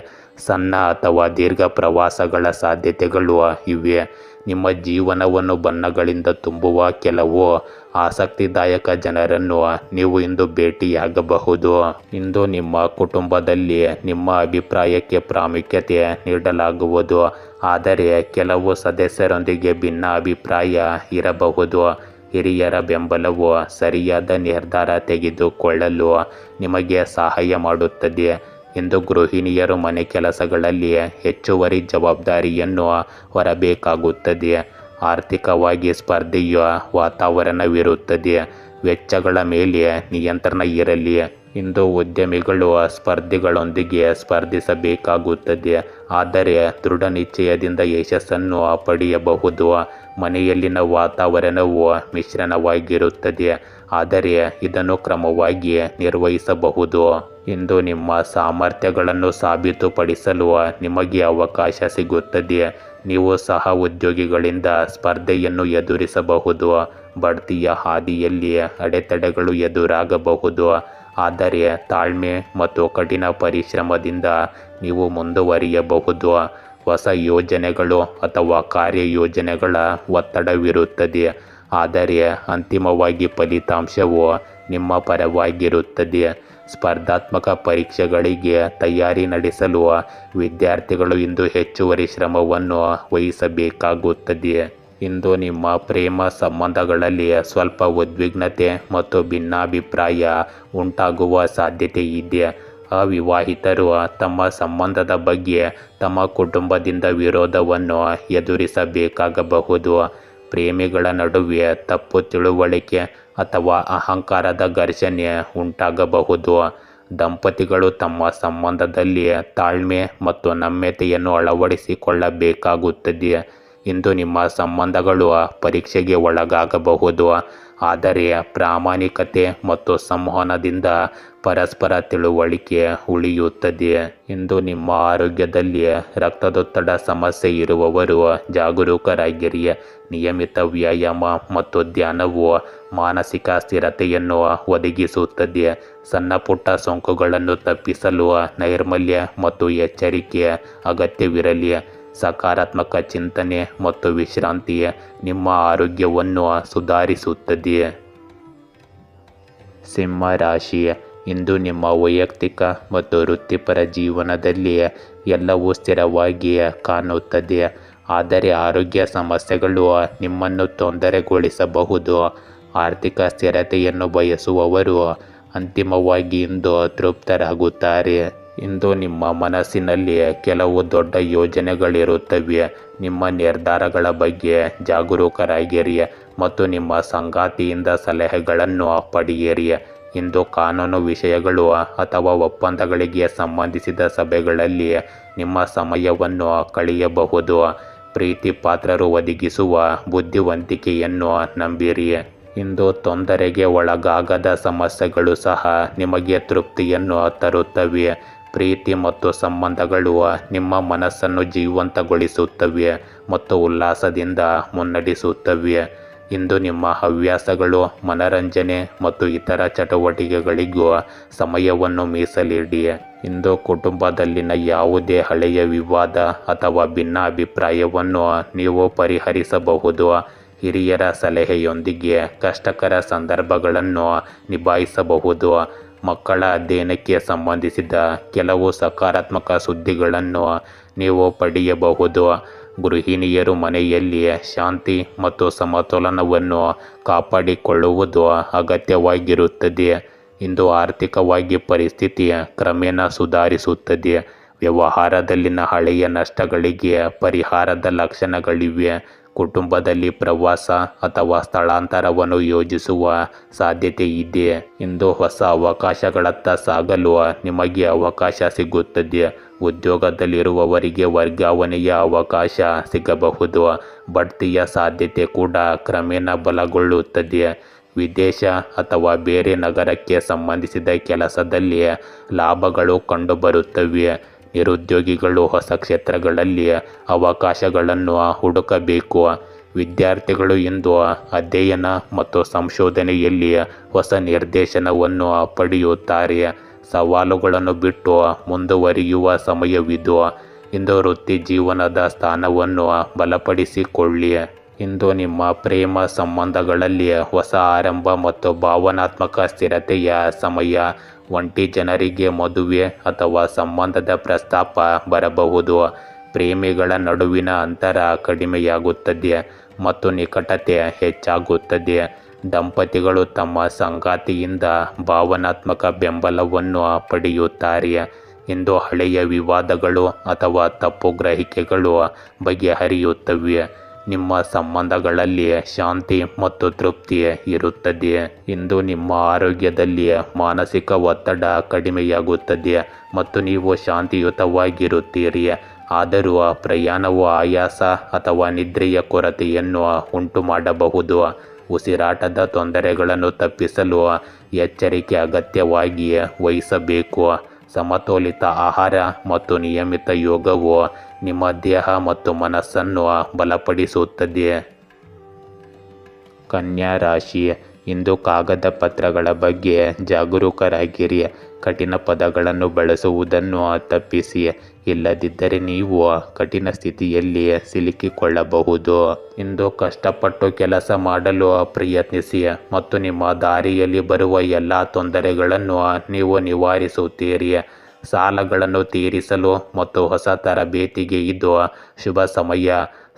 ಸಣ್ಣ ಅಥವಾ ದೀರ್ಘ ಪ್ರವಾಸಗಳ ಸಾಧ್ಯತೆಗಳು ಇವೆ. ನಿಮ್ಮ ಜೀವನವನ್ನು ಬಣ್ಣಗಳಿಂದ ತುಂಬುವ ಕೆಲವು ಆಸಕ್ತಿದಾಯಕ ಜನರನ್ನು ನೀವು ಇಂದು ಭೇಟಿಯಾಗಬಹುದು. ಇಂದು ನಿಮ್ಮ ಕುಟುಂಬದಲ್ಲಿ ನಿಮ್ಮ ಅಭಿಪ್ರಾಯಕ್ಕೆ ಪ್ರಾಮುಖ್ಯತೆ ನೀಡಲಾಗುವುದು, ಆದರೆ ಕೆಲವು ಸದಸ್ಯರೊಂದಿಗೆ ಭಿನ್ನ ಅಭಿಪ್ರಾಯ ಇರಬಹುದು. ಹಿರಿಯರ ಬೆಂಬಲವು ಸರಿಯಾದ ನಿರ್ಧಾರ ತೆಗೆದುಕೊಳ್ಳಲು ನಿಮಗೆ ಸಹಾಯ ಮಾಡುತ್ತದೆ. ಇಂದು ಗೃಹಿಣಿಯರು ಮನೆ ಕೆಲಸಗಳಲ್ಲಿ ಹೆಚ್ಚುವರಿ ಜವಾಬ್ದಾರಿಯನ್ನು ಹೊರಬೇಕಾಗುತ್ತದೆ. ಆರ್ಥಿಕವಾಗಿ ಸ್ಪರ್ಧೆಯ ವಾತಾವರಣವಿರುತ್ತದೆ. ವೆಚ್ಚಗಳ ಮೇಲೆ ನಿಯಂತ್ರಣ ಇರಲಿ. ಇಂದು ಉದ್ಯಮಿಗಳು ಸ್ಪರ್ಧಿಗಳೊಂದಿಗೆ ಸ್ಪರ್ಧಿಸಬೇಕಾಗುತ್ತದೆ, ಆದರೆ ದೃಢ ನಿಶ್ಚಯದಿಂದ ಯಶಸ್ಸನ್ನು ಪಡೆಯಬಹುದು. ಮನೆಯಲ್ಲಿನ ವಾತಾವರಣವು ಮಿಶ್ರಣವಾಗಿರುತ್ತದೆ, ಆದರೆ ಇದನ್ನು ಕ್ರಮವಾಗಿ ನಿರ್ವಹಿಸಬಹುದು. ಇಂದು ನಿಮ್ಮ ಸಾಮರ್ಥ್ಯಗಳನ್ನು ಸಾಬೀತುಪಡಿಸಲು ನಿಮಗೆ ಅವಕಾಶ ಸಿಗುತ್ತದೆ. ನೀವು ಸಹ ಉದ್ಯೋಗಿಗಳಿಂದ ಸ್ಪರ್ಧೆಯನ್ನು ಎದುರಿಸಬಹುದು. ಬಡ್ತಿಯ ಹಾದಿಯಲ್ಲಿ ಅಡೆತಡೆಗಳು ಎದುರಾಗಬಹುದು, ಆದರೆ ತಾಳ್ಮೆ ಮತ್ತು ಕಠಿಣ ಪರಿಶ್ರಮದಿಂದ ನೀವು ಮುಂದುವರಿಯಬಹುದು. ಹೊಸ ಯೋಜನೆಗಳು ಅಥವಾ ಕಾರ್ಯಯೋಜನೆಗಳ ಒತ್ತಡವಿರುತ್ತದೆ, ಆದರೆ ಅಂತಿಮವಾಗಿ ಫಲಿತಾಂಶವು ನಿಮ್ಮ ಪರವಾಗಿರುತ್ತದೆ. ಸ್ಪರ್ಧಾತ್ಮಕ ಪರೀಕ್ಷೆಗಳಿಗೆ ತಯಾರಿ ನಡೆಸಲು ವಿದ್ಯಾರ್ಥಿಗಳು ಇಂದು ಹೆಚ್ಚುವರಿ ಶ್ರಮವನ್ನು ವಹಿಸಬೇಕಾಗುತ್ತದೆ. ಇಂದು ನಿಮ್ಮ ಪ್ರೇಮ ಸಂಬಂಧಗಳಲ್ಲಿ ಸ್ವಲ್ಪ ಉದ್ವಿಗ್ನತೆ ಮತ್ತು ಭಿನ್ನಾಭಿಪ್ರಾಯ ಉಂಟಾಗುವ ಸಾಧ್ಯತೆ ಇದೆ. ಅವಿವಾಹಿತರು ತಮ್ಮ ಸಂಬಂಧದ ಬಗ್ಗೆ ತಮ್ಮ ಕುಟುಂಬದಿಂದ ವಿರೋಧವನ್ನು ಎದುರಿಸಬೇಕಾಗಬಹುದು. ಪ್ರೇಮಿಗಳ ನಡುವೆ ತಪ್ಪು ತಿಳುವಳಿಕೆ ಅಥವಾ ಅಹಂಕಾರದ ಘರ್ಷಣೆ ಉಂಟಾಗಬಹುದು. ದಂಪತಿಗಳು ತಮ್ಮ ಸಂಬಂಧದಲ್ಲಿ ತಾಳ್ಮೆ ಮತ್ತು ನಮ್ಯತೆಯನ್ನು ಅಳವಡಿಸಿಕೊಳ್ಳಬೇಕಾಗುತ್ತದೆ. ಇಂದು ನಿಮ್ಮ ಸಂಬಂಧಗಳು ಪರೀಕ್ಷೆಗೆ ಒಳಗಾಗಬಹುದು, ಆದರೆ ಪ್ರಾಮಾಣಿಕತೆ ಮತ್ತು ಸಂವಹನದಿಂದ ಪರಸ್ಪರ ತಿಳುವಳಿಕೆ ಉಳಿಯುತ್ತದೆ. ಇಂದು ನಿಮ್ಮ ಆರೋಗ್ಯದಲ್ಲಿ ರಕ್ತದೊತ್ತಡ ಸಮಸ್ಯೆ ಇರುವವರು ಜಾಗರೂಕರಾಗಿರಿ. ನಿಯಮಿತ ವ್ಯಾಯಾಮ ಮತ್ತು ಧ್ಯಾನವು ಮಾನಸಿಕ ಸ್ಥಿರತೆಯನ್ನು ಒದಗಿಸುತ್ತದೆ. ಸಣ್ಣ ಪುಟ್ಟ ಸೋಂಕುಗಳನ್ನು ತಪ್ಪಿಸಲು ನೈರ್ಮಲ್ಯ ಮತ್ತು ಎಚ್ಚರಿಕೆ ಅಗತ್ಯವಿರಲಿ. ಸಕಾರಾತ್ಮಕ ಚಿಂತನೆ ಮತ್ತು ವಿಶ್ರಾಂತಿ ನಿಮ್ಮ ಆರೋಗ್ಯವನ್ನು ಸುಧಾರಿಸುತ್ತದೆ. ಸಿಂಹ ರಾಶಿ, ಇಂದು ನಿಮ್ಮ ವೈಯಕ್ತಿಕ ಮತ್ತು ವೃತ್ತಿಪರ ಜೀವನದಲ್ಲಿ ಎಲ್ಲವೂ ಸ್ಥಿರವಾಗಿ ಕಾಣುತ್ತದೆ, ಆದರೆ ಆರೋಗ್ಯ ಸಮಸ್ಯೆಗಳು ನಿಮ್ಮನ್ನು ತೊಂದರೆಗೊಳಿಸಬಹುದು. ಆರ್ಥಿಕ ಸ್ಥಿರತೆಯನ್ನು ಬಯಸುವವರು ಅಂತಿಮವಾಗಿ ಇಂದು ತೃಪ್ತರಾಗುತ್ತಾರೆ. ಇಂದು ನಿಮ್ಮ ಮನಸ್ಸಿನಲ್ಲಿ ಕೆಲವು ದೊಡ್ಡ ಯೋಜನೆಗಳಿರುತ್ತವೆ. ನಿಮ್ಮ ನಿರ್ಧಾರಗಳ ಬಗ್ಗೆ ಜಾಗರೂಕರಾಗಿರಿ ಮತ್ತು ನಿಮ್ಮ ಸಂಗಾತಿಯಿಂದ ಸಲಹೆಗಳನ್ನು ಪಡೆಯಿರಿ. ಇಂದು ಕಾನೂನು ವಿಷಯಗಳು ಅಥವಾ ಒಪ್ಪಂದಗಳಿಗೆ ಸಂಬಂಧಿಸಿದ ಸಭೆಗಳಲ್ಲಿ ನಿಮ್ಮ ಸಮಯವನ್ನು ಕಳೆಯಬಹುದು. ಪ್ರೀತಿ ಪಾತ್ರರು ಒದಗಿಸುವ ಬುದ್ಧಿವಂತಿಕೆಯನ್ನು ನಂಬಿರಿ. ಇಂದು ತೊಂದರೆಗೆ ಒಳಗಾಗದ ಸಮಸ್ಯೆಗಳು ಸಹ ನಿಮಗೆ ತೃಪ್ತಿಯನ್ನು ತರುತ್ತವೆ. ಪ್ರೀತಿ ಮತ್ತು ಸಂಬಂಧಗಳು ನಿಮ್ಮ ಮನಸ್ಸನ್ನು ಜೀವಂತಗೊಳಿಸುತ್ತವೆ ಮತ್ತು ಉಲ್ಲಾಸದಿಂದ ಮುನ್ನಡೆಸುತ್ತವೆ. ಇಂದು ನಿಮ್ಮ ಹವ್ಯಾಸಗಳು, ಮನರಂಜನೆ ಮತ್ತು ಇತರ ಚಟುವಟಿಕೆಗಳಿಗೂ ಸಮಯವನ್ನು ಮೀಸಲಿಡಿ. ಇಂದು ಕುಟುಂಬದಲ್ಲಿನ ಯಾವುದೇ ಹಳೆಯ ವಿವಾದ ಅಥವಾ ಭಿನ್ನಾಭಿಪ್ರಾಯವನ್ನು ನೀವು ಪರಿಹರಿಸಬಹುದು. ಹಿರಿಯರ ಸಲಹೆಯೊಂದಿಗೆ ಕಷ್ಟಕರ ಸಂದರ್ಭಗಳನ್ನು ನಿಭಾಯಿಸಬಹುದು. ಮಕ್ಕಳ ಅಧ್ಯಯನಕ್ಕೆ ಸಂಬಂಧಿಸಿದ ಕೆಲವು ಸಕಾರಾತ್ಮಕ ಸುದ್ದಿಗಳನ್ನು ನೀವು ಪಡೆಯಬಹುದು. ಗೃಹಿಣಿಯರು ಮನೆಯಲ್ಲಿ ಶಾಂತಿ ಮತ್ತು ಸಮತೋಲನವನ್ನು ಕಾಪಾಡಿಕೊಳ್ಳುವುದು ಅಗತ್ಯವಾಗಿರುತ್ತದೆ. ಇಂದು ಆರ್ಥಿಕವಾಗಿ ಪರಿಸ್ಥಿತಿ ಕ್ರಮೇಣ ಸುಧಾರಿಸುತ್ತದೆ. ವ್ಯವಹಾರದಲ್ಲಿನ ಹಳೆಯ ನಷ್ಟಗಳಿಗೆ ಪರಿಹಾರದ ಲಕ್ಷಣಗಳಿವೆ. ಕುಟುಂಬದಲ್ಲಿ ಪ್ರವಾಸ ಅಥವಾ ಸ್ಥಳಾಂತರವನ್ನು ಯೋಜಿಸುವ ಸಾಧ್ಯತೆ ಇದೆ. ಇಂದು ಹೊಸ ಅವಕಾಶಗಳತ್ತ ಸಾಗಲು ನಿಮಗೆ ಅವಕಾಶ ಸಿಗುತ್ತದೆ. ಉದ್ಯೋಗದಲ್ಲಿರುವವರಿಗೆ ವರ್ಗಾವಣೆಯ ಅವಕಾಶ ಸಿಗಬಹುದು. ಬಡ್ತಿಯ ಸಾಧ್ಯತೆ ಕೂಡ ಕ್ರಮೇಣ ಬಲಗೊಳ್ಳುತ್ತದೆ. ವಿದೇಶ ಅಥವಾ ಬೇರೆ ನಗರಕ್ಕೆ ಸಂಬಂಧಿಸಿದ ಕೆಲಸದಲ್ಲಿ ಲಾಭಗಳು ಕಂಡುಬರುತ್ತವೆ. ನಿರುದ್ಯೋಗಿಗಳು ಹೊಸ ಕ್ಷೇತ್ರಗಳಲ್ಲಿ ಅವಕಾಶಗಳನ್ನು ಹುಡುಕಬೇಕು. ವಿದ್ಯಾರ್ಥಿಗಳು ಇಂದು ಅಧ್ಯಯನ ಮತ್ತು ಸಂಶೋಧನೆಯಲ್ಲಿ ಹೊಸ ನಿರ್ದೇಶನವನ್ನು ಪಡೆಯುತ್ತಾರೆ. ಸವಾಲುಗಳನ್ನು ಬಿಟ್ಟು ಮುಂದುವರಿಯುವ ಸಮಯವಿದು. ಇಂದು ವೃತ್ತಿ ಜೀವನದ ಸ್ಥಾನವನ್ನು ಬಲಪಡಿಸಿಕೊಳ್ಳಿ. ಇಂದು ನಿಮ್ಮ ಪ್ರೇಮ ಸಂಬಂಧಗಳಲ್ಲಿ ಹೊಸ ಆರಂಭ ಮತ್ತು ಭಾವನಾತ್ಮಕ ಸ್ಥಿರತೆಯ ಸಮಯ. ಒಂಟಿ ಜನರಿಗೆ ಮದುವೆ ಅಥವಾ ಸಂಬಂಧದ ಪ್ರಸ್ತಾಪ ಬರಬಹುದು. ಪ್ರೇಮಿಗಳ ನಡುವಿನ ಅಂತರ ಕಡಿಮೆಯಾಗುತ್ತದೆ ಮತ್ತು ನಿಕಟತೆ ಹೆಚ್ಚಾಗುತ್ತದೆ. ದಂಪತಿಗಳು ತಮ್ಮ ಸಂಗಾತಿಯಿಂದ ಭಾವನಾತ್ಮಕ ಬೆಂಬಲವನ್ನು ಪಡೆಯುತ್ತಾರೆ. ಇಂದು ಹಳೆಯ ವಿವಾದಗಳು ಅಥವಾ ತಪ್ಪು ಗ್ರಹಿಕೆಗಳು ಬಗೆಹರಿಯುತ್ತವೆ. ನಿಮ್ಮ ಸಂಬಂಧಗಳಲ್ಲಿ ಶಾಂತಿ ಮತ್ತು ತೃಪ್ತಿ ಇರುತ್ತದೆ. ಇಂದು ನಿಮ್ಮ ಆರೋಗ್ಯದಲ್ಲಿ ಮಾನಸಿಕ ಒತ್ತಡ ಕಡಿಮೆಯಾಗುತ್ತದೆ ಮತ್ತು ನೀವು ಶಾಂತಿಯುತವಾಗಿರುತ್ತೀರಿ. ಆದರೂ ಪ್ರಯಾಣವು ಆಯಾಸ ಅಥವಾ ನಿದ್ರೆಯ ಕೊರತೆಯನ್ನು ಉಂಟು ಮಾಡಬಹುದು. ಉಸಿರಾಟದ ತೊಂದರೆಗಳನ್ನು ತಪ್ಪಿಸಲು ಎಚ್ಚರಿಕೆ ಅಗತ್ಯವಾಗಿ ವಹಿಸಬೇಕು. ಸಮತೋಲಿತ ಆಹಾರ ಮತ್ತು ನಿಯಮಿತ ಯೋಗವು ನಿಮ್ಮ ದೇಹ ಮತ್ತು ಮನಸ್ಸನ್ನು ಬಲಪಡಿಸುತ್ತದೆ. ಕನ್ಯಾ ರಾಶಿ, ಇಂದು ಕಾಗದ ಪತ್ರಗಳ ಬಗ್ಗೆ ಜಾಗರೂಕರಾಗಿರಿ. ಕಠಿಣ ಪದಗಳನ್ನು ಬಳಸುವುದನ್ನು ತಪ್ಪಿಸಿ. ಇಲ್ಲದಿದ್ದರೆ ನೀವು ಕಠಿಣ ಸ್ಥಿತಿಯಲ್ಲಿ ಸಿಲುಕಿಕೊಳ್ಳಬಹುದು. ಇಂದು ಕಷ್ಟಪಟ್ಟು ಕೆಲಸ ಮಾಡಲು ಪ್ರಯತ್ನಿಸಿ ಮತ್ತು ನಿಮ್ಮ ದಾರಿಯಲ್ಲಿ ಬರುವ ಎಲ್ಲ ತೊಂದರೆಗಳನ್ನು ನೀವು ನಿವಾರಿಸುತ್ತೀರಿ. ಸಾಲಗಳನ್ನು ತೀರಿಸಲು ಮತ್ತು ಹೊಸ ತರಬೇತಿಗೆ ಇದು ಶುಭ ಸಮಯ.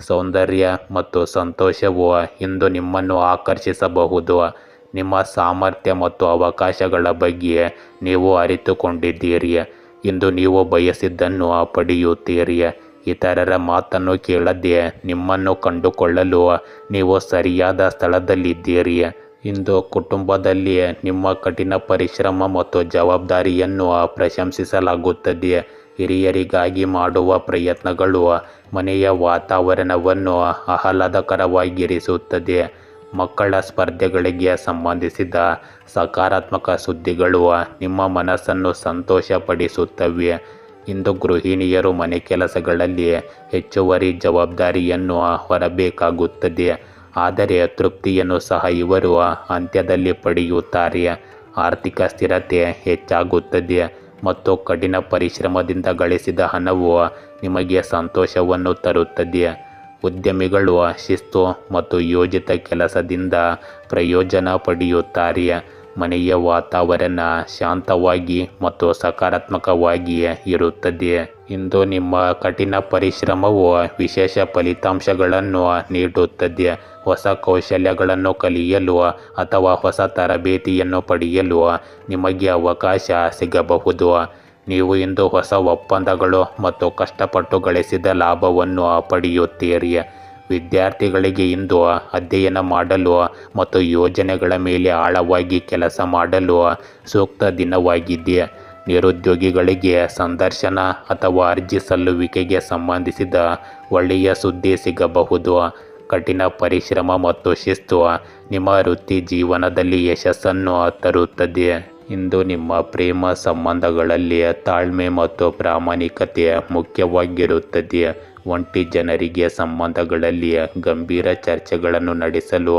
ಸೌಂದರ್ಯ ಮತ್ತು ಸಂತೋಷವು ಇಂದು ನಿಮ್ಮನ್ನು ಆಕರ್ಷಿಸಬಹುದು. ನಿಮ್ಮ ಸಾಮರ್ಥ್ಯ ಮತ್ತು ಅವಕಾಶಗಳ ಬಗ್ಗೆ ನೀವು ಅರಿತುಕೊಂಡಿದ್ದೀರಿ. ಇಂದು ನೀವು ಬಯಸಿದ್ದನ್ನು ಪಡೆಯುತ್ತೀರಿ. ಇತರರ ಮಾತನ್ನು ಕೇಳದೆ ನಿಮ್ಮನ್ನು ಕಂಡುಕೊಳ್ಳಲು ನೀವು ಸರಿಯಾದ ಸ್ಥಳದಲ್ಲಿದ್ದೀರಿ. ಇಂದು ಕುಟುಂಬದಲ್ಲಿ ನಿಮ್ಮ ಕಠಿಣ ಪರಿಶ್ರಮ ಮತ್ತು ಜವಾಬ್ದಾರಿಯನ್ನು ಪ್ರಶಂಸಿಸಲಾಗುತ್ತದೆ. ಹಿರಿಯರಿಗಾಗಿ ಮಾಡುವ ಪ್ರಯತ್ನಗಳು ಮನೆಯ ವಾತಾವರಣವನ್ನು ಆಹ್ಲಾದಕರವಾಗಿರಿಸುತ್ತದೆ. ಮಕ್ಕಳ ಸ್ಪರ್ಧೆಗಳಿಗೆ ಸಂಬಂಧಿಸಿದ ಸಕಾರಾತ್ಮಕ ಸುದ್ದಿಗಳು ನಿಮ್ಮ ಮನಸ್ಸನ್ನು ಸಂತೋಷಪಡಿಸುತ್ತವೆ. ಇಂದು ಗೃಹಿಣಿಯರು ಮನೆ ಕೆಲಸಗಳಲ್ಲಿ ಹೆಚ್ಚುವರಿ ಜವಾಬ್ದಾರಿಯನ್ನು ಹೊರಬೇಕಾಗುತ್ತದೆ. ಆದರೆ ತೃಪ್ತಿಯನ್ನು ಸಹ ಇವರು ಅಂತ್ಯದಲ್ಲಿ ಪಡೆಯುತ್ತಾರೆ. ಆರ್ಥಿಕ ಸ್ಥಿರತೆ ಹೆಚ್ಚಾಗುತ್ತದೆ ಮತ್ತು ಕಠಿಣ ಪರಿಶ್ರಮದಿಂದ ಗಳಿಸಿದ ಹಣವು ನಿಮಗೆ ಸಂತೋಷವನ್ನು ತರುತ್ತದೆ. ಉದ್ಯಮಿಗಳು ಶಿಸ್ತು ಮತ್ತು ಯೋಜಿತ ಕೆಲಸದಿಂದ ಪ್ರಯೋಜನ ಪಡೆಯುತ್ತಾರೆ. ಮನೆಯ ವಾತಾವರಣ ಶಾಂತವಾಗಿ ಮತ್ತು ಸಕಾರಾತ್ಮಕವಾಗಿ ಇರುತ್ತದೆ. ಇಂದು ನಿಮ್ಮ ಕಠಿಣ ಪರಿಶ್ರಮವು ವಿಶೇಷ ಫಲಿತಾಂಶಗಳನ್ನು ನೀಡುತ್ತದೆ. ಹೊಸ ಕೌಶಲ್ಯಗಳನ್ನು ಕಲಿಯಲು ಅಥವಾ ಹೊಸ ತರಬೇತಿಯನ್ನು ಪಡೆಯಲು ನಿಮಗೆ ಅವಕಾಶ ಸಿಗಬಹುದು. ನೀವು ಇಂದು ಹೊಸ ಒಪ್ಪಂದಗಳು ಮತ್ತು ಕಷ್ಟಪಟ್ಟು ಗಳಿಸಿದ ಲಾಭವನ್ನು ಪಡೆಯುತ್ತೀರಿ. ವಿದ್ಯಾರ್ಥಿಗಳಿಗೆ ಇಂದು ಅಧ್ಯಯನ ಮಾಡಲು ಮತ್ತು ಯೋಜನೆಗಳ ಮೇಲೆ ಆಳವಾಗಿ ಕೆಲಸ ಮಾಡಲು ಸೂಕ್ತ ದಿನವಾಗಿದೆ. ನಿರುದ್ಯೋಗಿಗಳಿಗೆ ಸಂದರ್ಶನ ಅಥವಾ ಅರ್ಜಿ ಸಲ್ಲುವಿಕೆಗೆ ಸಂಬಂಧಿಸಿದ ಒಳ್ಳೆಯ ಸುದ್ದಿ ಸಿಗಬಹುದು. ಕಠಿಣ ಪರಿಶ್ರಮ ಮತ್ತು ಶಿಸ್ತು ನಿಮ್ಮ ವೃತ್ತಿ ಜೀವನದಲ್ಲಿ ಯಶಸ್ಸನ್ನು ತರುತ್ತದೆ. ಇಂದು ನಿಮ್ಮ ಪ್ರೇಮ ಸಂಬಂಧಗಳಲ್ಲಿ ತಾಳ್ಮೆ ಮತ್ತು ಪ್ರಾಮಾಣಿಕತೆ ಮುಖ್ಯವಾಗಿರುತ್ತದೆ. ಒಂಟಿ ಜನರಿಗೆ ಸಂಬಂಧಗಳಲ್ಲಿ ಗಂಭೀರ ಚರ್ಚೆಗಳನ್ನು ನಡೆಸಲು